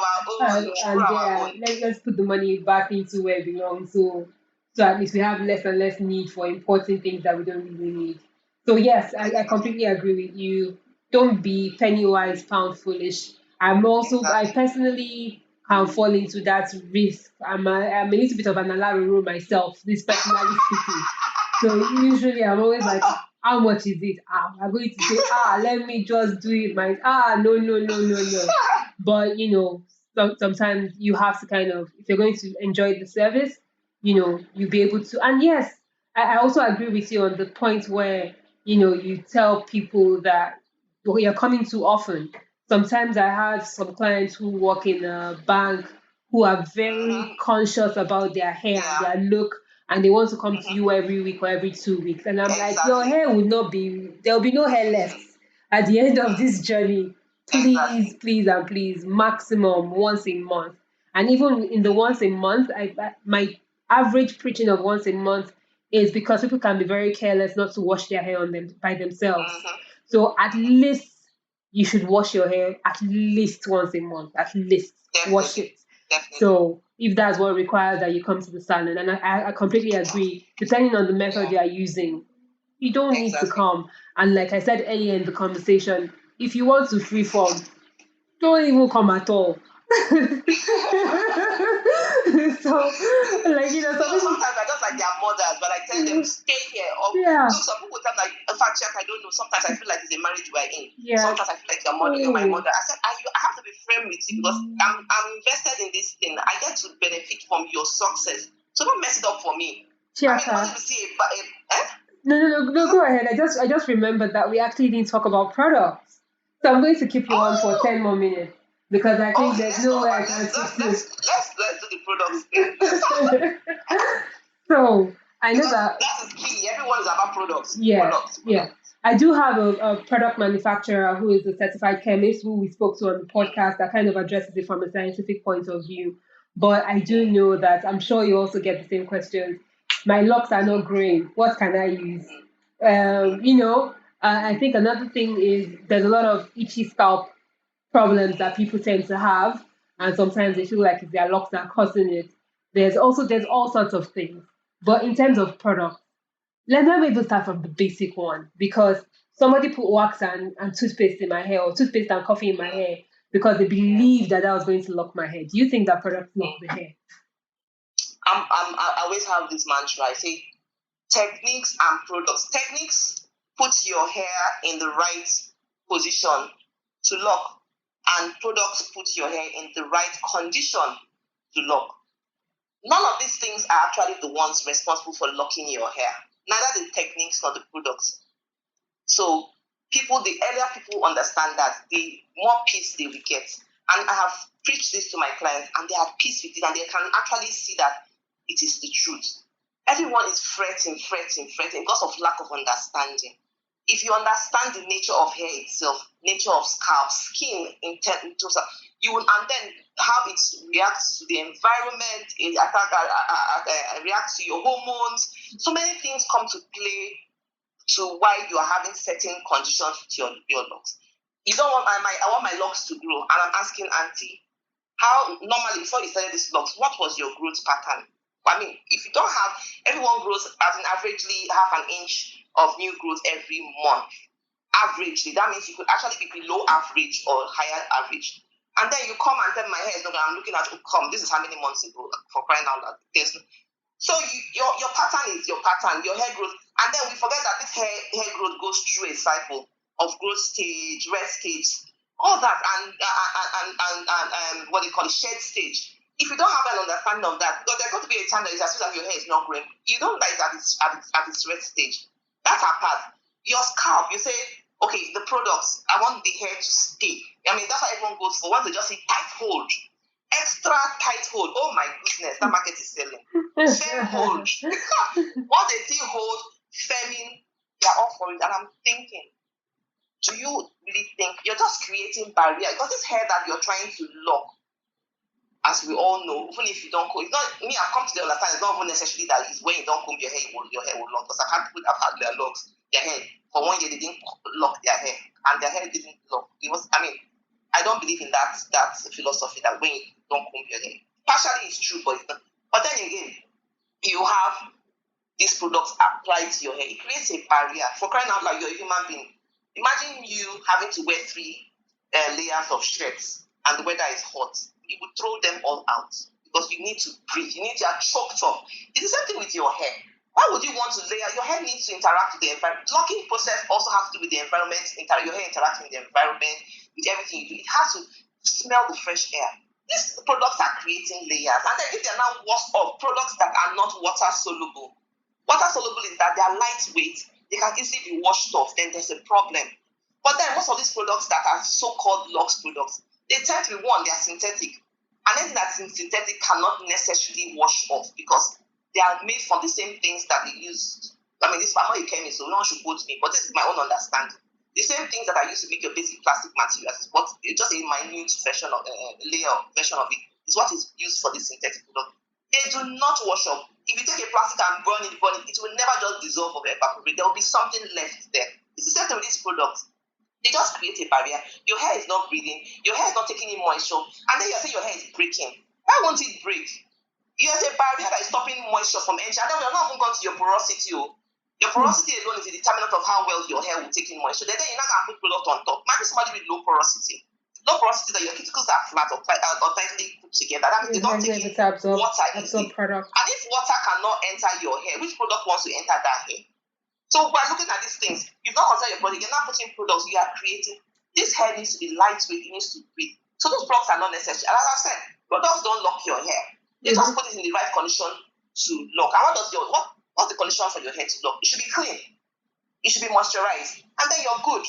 our own. Let's put the money back into where it belongs. So at least we have less and less need for importing things that we don't really need. So yes, I completely agree with you. Don't be penny wise, pound foolish. I personally can fall into that risk. I'm a little bit of an alarm myself, this personally speaking. So usually I'm always like, how much is it? I'm going to say, let me just do it. No. But sometimes you have to kind of, if you're going to enjoy the service, you'll be able to. And yes, I also agree with you on the point where, you tell people that you're coming too often. Sometimes I have some clients who work in a bank who are very conscious about their hair and their look, and they want to come to you every week or every 2 weeks. And I'm like, your hair will not be, there'll be no hair left at the end of this journey. Please, and please, maximum once a month. And even in the once a month, my average preaching of once a month is because people can be very careless not to wash their hair on them by themselves. So at least you should wash your hair at least once a month. At least wash it. So if that's what requires that you come to the salon, and I completely agree. Depending on the method you are using, you don't need to come. And like I said earlier in the conversation, if you want to freeform, don't even come at all. So, sometimes I just like their mothers, but I tell them stay here. Some people tell me, in fact, Chiaka, I don't know. Sometimes I feel like it's a marriage we're in. Sometimes I feel like you're my mother. I said, I have to be friends with you because I'm invested in this thing. I get to benefit from your success. So don't mess it up for me. Chiaka. No, go ahead. I just remembered that we actually didn't talk about products. So I'm going to keep you on for 10 more minutes because I think there's no way I can let's do the products thing. So I know that is key. Everyone is about products. Yeah. I do have a product manufacturer who is a certified chemist who we spoke to on the podcast that kind of addresses it from a scientific point of view. But I do know that I'm sure you also get the same questions. My locks are not growing. What can I use? I think another thing is there's a lot of itchy scalp problems that people tend to have, and sometimes they feel like it's their locks that are causing it. There's all sorts of things. But in terms of products, let's not even start from the basic one because somebody put wax and toothpaste in my hair or toothpaste and coffee in my hair because they believed that was going to lock my hair. Do you think that product lock the hair? I always have this mantra. I say techniques and products. Techniques put your hair in the right position to lock, and products put your hair in the right condition to lock. None of these things are actually the ones responsible for locking your hair. Neither the techniques nor the products. So the earlier people understand that, the more peace they will get. And I have preached this to my clients, and they have peace with it, and they can actually see that it is the truth. Everyone is fretting because of lack of understanding. If you understand the nature of hair itself, nature of scalp, skin, you will, and then how it reacts to the environment, it reacts to your hormones. So many things come to play to why you are having certain conditions with your locks. You don't want I want my locks to grow, and I'm asking Auntie, how normally before you started these locks, what was your growth pattern? I mean, if you don't have, everyone grows as an averagely half an inch of new growth every month. Averagely, that means you could actually be below average or higher average. And then you come and tell my hair is not. I'm looking at this is how many months ago, for crying out loud. So your pattern is your pattern, your hair growth, and then we forget that this hair growth goes through a cycle of growth stage, rest stage, all that, and what they call it, shed stage. If you don't have an understanding of that, because there's got to be a time that is as soon as your hair is not growing, you don't like at its rest stage. That's our part. Your scalp, you say, okay, the products, I want the hair to stay. I mean, that's what everyone goes for. Once they just say tight hold, extra tight hold. Oh my goodness, that market is selling. Firm hold. Once they see hold, firming, they're all for it. And I'm thinking, do you really think you're just creating barrier? Because this hair that you're trying to lock, as we all know, even if you don't comb, it's not me. I've come to the understanding. It's not even necessarily that it's when you don't comb your hair will lock. Because I've had people that have had their locks, their hair for 1 year they didn't lock their hair, and their hair didn't lock. It was, I mean, I don't believe in that philosophy that when you don't comb your hair. Partially it's true, but then again, you have these products applied to your hair. It creates a barrier. For crying out loud, you're a human being. Imagine you having to wear 3 layers of shirts, and the weather is hot. You would throw them all out because you need to breathe. You need to get choked up. It's the same thing with your hair. Why would you want to layer? Your hair needs to interact with the environment. Locking process also has to do with the environment. Your hair interacting with the environment, with everything you do. It has to smell the fresh air. These products are creating layers. And then if they're now washed off, products that are not water soluble. Water soluble is that they are lightweight. They can easily be washed off. Then there's a problem. But then most of these products that are so-called Lux products, they tend to be they are synthetic. And anything that's synthetic cannot necessarily wash off because they are made from the same things that they use. I mean, I'm not a chemist, so no one should quote me, but this is my own understanding. The same things that are used to make your basic plastic materials, but it's just a minute version of layer version of it, is what is used for this synthetic product. They do not wash off. If you take a plastic and burn it, it will never just dissolve or evaporate. There will be something left there. It's the same thing with these products. They just create a barrier. Your hair is not breathing. Your hair is not taking in moisture. And then you say your hair is breaking. Why won't it break? There's a barrier that is stopping moisture from entering. And then we're not even going to your porosity. Your porosity alone is a determinant of how well your hair will take in moisture. Then you're not going to put product on top. Maybe somebody with low porosity. Low porosity that your cuticles are flat or tightly put together. That means they don't take in water easily. And if water cannot enter your hair, which product wants to enter that hair? So by looking at these things, you've not considered your body, you're not putting products you are creating. This hair needs to be lightweight, it needs to breathe. So those products are not necessary. And as I said, products don't lock your hair. They just put it in the right condition to lock. And what's the condition for your hair to lock? It should be clean. It should be moisturized. And then you're good.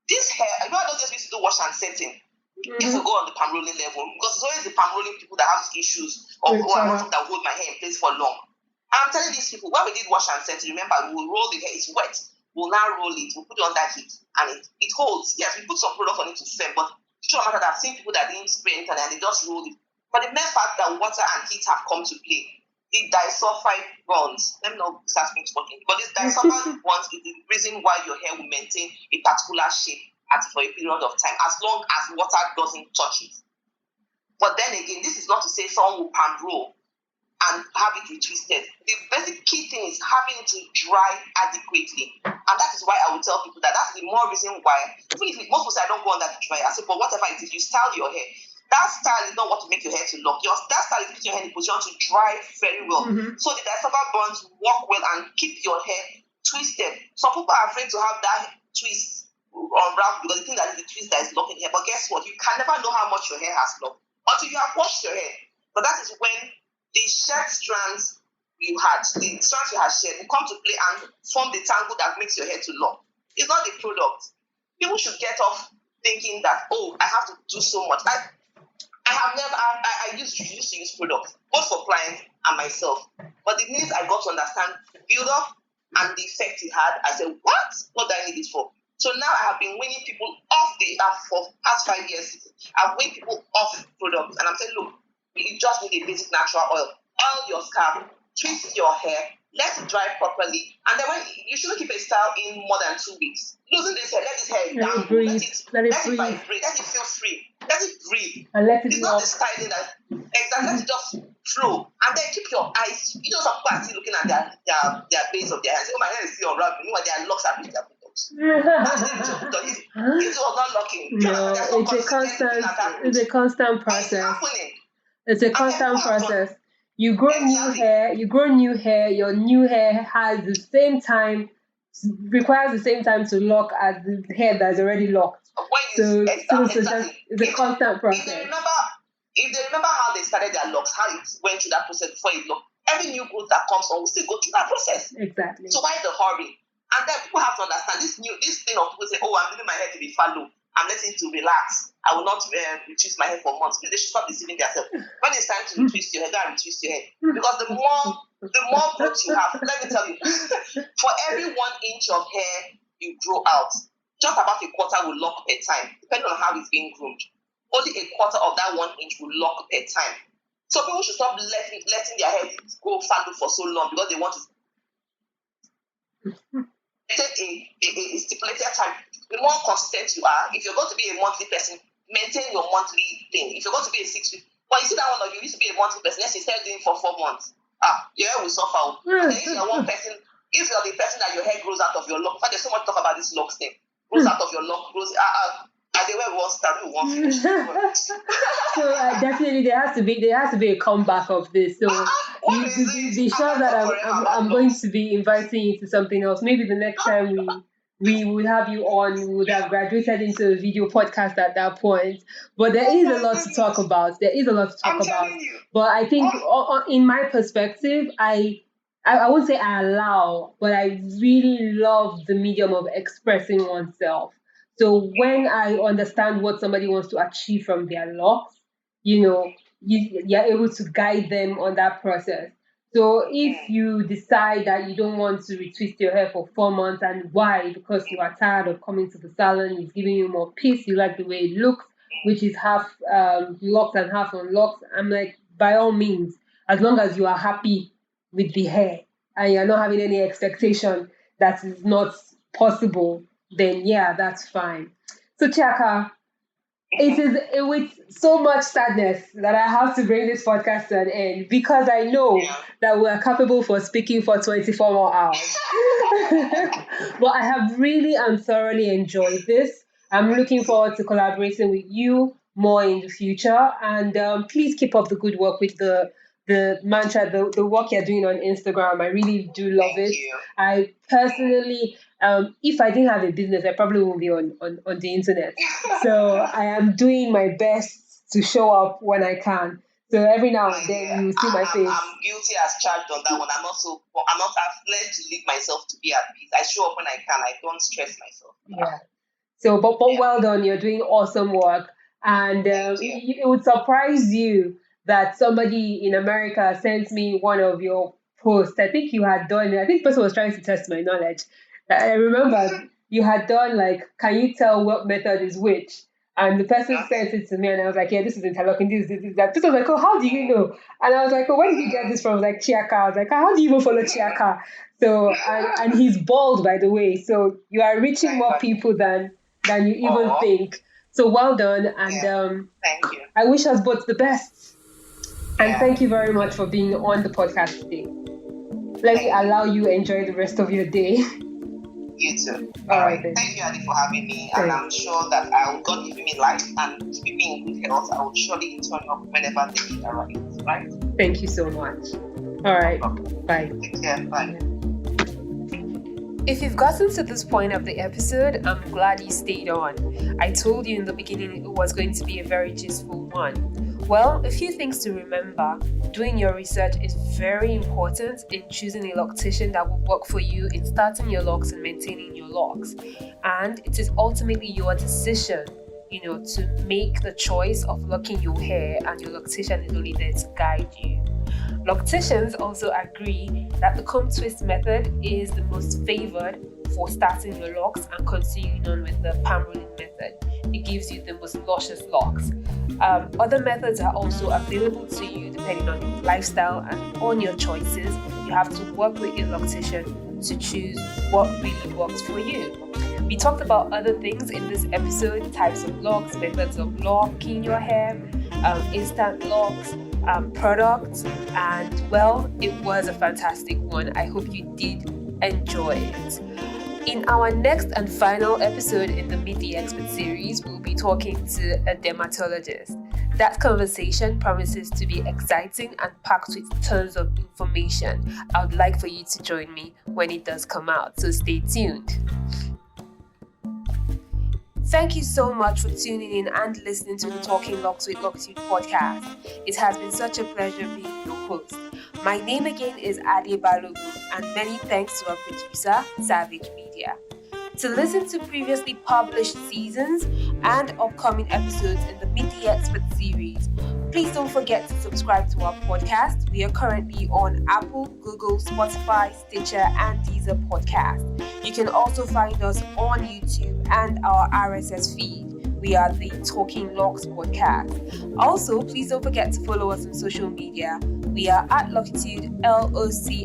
This hair, I don't just need to do wash and setting. If we go on the palm rolling level, because it's always the palm rolling people that have issues or I want that hold my hair in place for long. I'm telling these people, when we did wash and set, remember, we'll roll the hair, it's wet. We'll now roll it, we'll put it under heat, and it holds. Yes, we put some product on it to firm, but it shouldn't matter that I've seen people that didn't spray anything and they just roll it. But the mere fact that water and heat have come to play, the disulfide bonds, let me know if this has been talking, but this disulfide bonds is the reason why your hair will maintain a particular shape for a period of time, as long as water doesn't touch it. But then again, this is not to say someone will palm roll and have it retwisted. The basic key thing is having it to dry adequately. And that is why I would tell people that's the more reason why, even if most people say I don't go on that dry, I say, but whatever it is, you style your hair. That style is not what to make your hair to lock. That style is putting your hair in a position to dry very well. So the disulfide bonds work well and keep your hair twisted. Some people are afraid to have that twist unwrapped because they think that is the twist that is locking hair. But guess what? You can never know how much your hair has locked until you have washed your hair. But that is when the shed strands you had shed will come to play and form the tangle that makes your hair to lock. It's not the product. People should get off thinking that, I have to do so much. I used to use products, both for clients and myself. But the minute I got to understand the build-up and the effect it had, I said, what do I need it for? So now I have been weaning people off the app for the past 5 years. I've weaned people off products. And I'm saying, look, you just need a basic natural oil. Oil your scalp, twist your hair, let it dry properly, and then you shouldn't keep a style in more than 2 weeks. Losing this hair, let this hair down, let it vibrate, let it feel free, let it breathe. And let it it's not the styling that exactly. Let it just flow, and then keep your eyes. Some people are still looking at their base of their hands. Oh, my hair is still unwrapped. Meanwhile, their locks are reached their bottom. locks. That's the joke. It was not locking. No, it's a constant process. It's a constant process. You grow new hair, your new hair requires the same time to lock as the hair that's already locked. It's a constant process. If they remember how they started their locks, how it went through that process before it locked, every new growth that comes on will still go through that process. Exactly. So why the hurry? And then people have to understand this thing of people say, oh, I'm leaving my hair to be fallow. I'm letting it to relax. I will not retwist my hair for months. Please, they should stop deceiving themselves. When it's time to retwist your hair, go and retwist your hair. Because the more growth you have, let me tell you, for every 1 inch of hair you grow out, just about a quarter will lock per time, depending on how it's being groomed. Only a quarter of that 1 inch will lock per time. So people should stop letting their hair go fallow for so long because they want to take a stipulated time. The more consistent you are, if you're going to be a monthly person, maintain your monthly thing. If you're going to be a 6 week, well, you see that one of you used to be a monthly person, let's say start doing for 4 months. Your hair will suffer. And if you're one person, if you're the person that your hair grows out of your lock, there's so much talk about this locks thing. Grows out of your lock, grows as they were once start, we won't finish. So definitely there has to be a comeback of this. So be sure that I'm going to be inviting you to something else. Maybe the next time we would have you on, we would have graduated into a video podcast at that point. But there is a lot to talk about. But I think in my perspective, I won't say I allow, but I really love the medium of expressing oneself. So when I understand what somebody wants to achieve from their locks, you're able to guide them on that process. So if you decide that you don't want to retwist your hair for 4 months, and why? Because you are tired of coming to the salon, it's giving you more peace, you like the way it looks, which is half locks and half unlocks. I'm like, by all means, as long as you are happy with the hair and you're not having any expectation that is not possible, then yeah, that's fine. So Chiaka, it is with so much sadness that I have to bring this podcast to an end, because I know that we are capable for speaking for 24 more hours. But I have really and thoroughly enjoyed this. I'm looking forward to collaborating with you more in the future. And please keep up the good work with the mantra, the work you're doing on Instagram. I really do love it. I personally, if I didn't have a business, I probably wouldn't be on the internet. So I am doing my best to show up when I can. So every now and then you see my face. I'm guilty as charged on that one. I've learned to leave myself to be at peace. I show up when I can. I don't stress myself. Yeah. So, but well done. You're doing awesome work. And it would surprise you that somebody in America sent me one of your posts. I think you had done, I think the person was trying to test my knowledge. I remember you had done like, can you tell what method is which? And the person sent it to me, and I was like, yeah, this is interlocking, this, that. This was like, oh, how do you know? And I was like, oh, where did you get this from? Like, Chiaka. I was like, how do you even follow Chiaka? So, and he's bald, by the way. So you are reaching more people than you even think. So well done. And thank you. I wish us both the best. And thank you very much for being on the podcast today. Let me allow you enjoy the rest of your day. You too. All right. Then. Thank you, Ade, for having me. And I'm sure that God giving me life and keeping me in good health, I will surely turn up whenever the need arises. Right? Thank you so much. All right. Bye. Take care. Bye. If you've gotten to this point of the episode, I'm glad you stayed on. I told you in the beginning it was going to be a very useful one. Well, a few things to remember. Doing your research is very important in choosing a loctician that will work for you in starting your locks and maintaining your locks. And it is ultimately your decision, to make the choice of locking your hair, and your loctician is only there to guide you. Locticians also agree that the comb twist method is the most favored for starting your locks and continuing on with the palm rolling method. It gives you the most luscious locks. Other methods are also available to you depending on your lifestyle and on your choices. You have to work with your loctician to choose what really works for you. We talked about other things in this episode: types of locks, methods of locking your hair, instant locks, products, and well, it was a fantastic one. I hope you did enjoy it. In our next and final episode in the Meet the Expert series, we'll be talking to a dermatologist. That conversation promises to be exciting and packed with tons of information. I would like for you to join me when it does come out, so stay tuned. Thank you so much for tuning in and listening to the Talking Locs with Locitude podcast. It has been such a pleasure being your host. My name again is Ade Balogun, and many thanks to our producer, Savage Media. To listen to previously published seasons and upcoming episodes in the Meet the Expert series, please don't forget to subscribe to our podcast. We are currently on Apple, Google, Spotify, Stitcher, and Deezer podcast. You can also find us on YouTube and our RSS feed. We are the Talking Locs podcast. Also, please don't forget to follow us on social media. We are at Locitude, Locitude,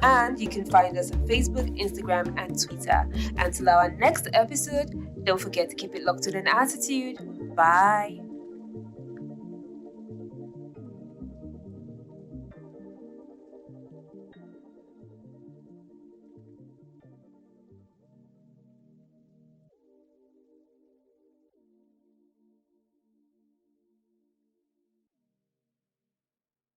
and you can find us on Facebook, Instagram, and Twitter. Until our next episode, don't forget to keep it locked with an attitude. Bye.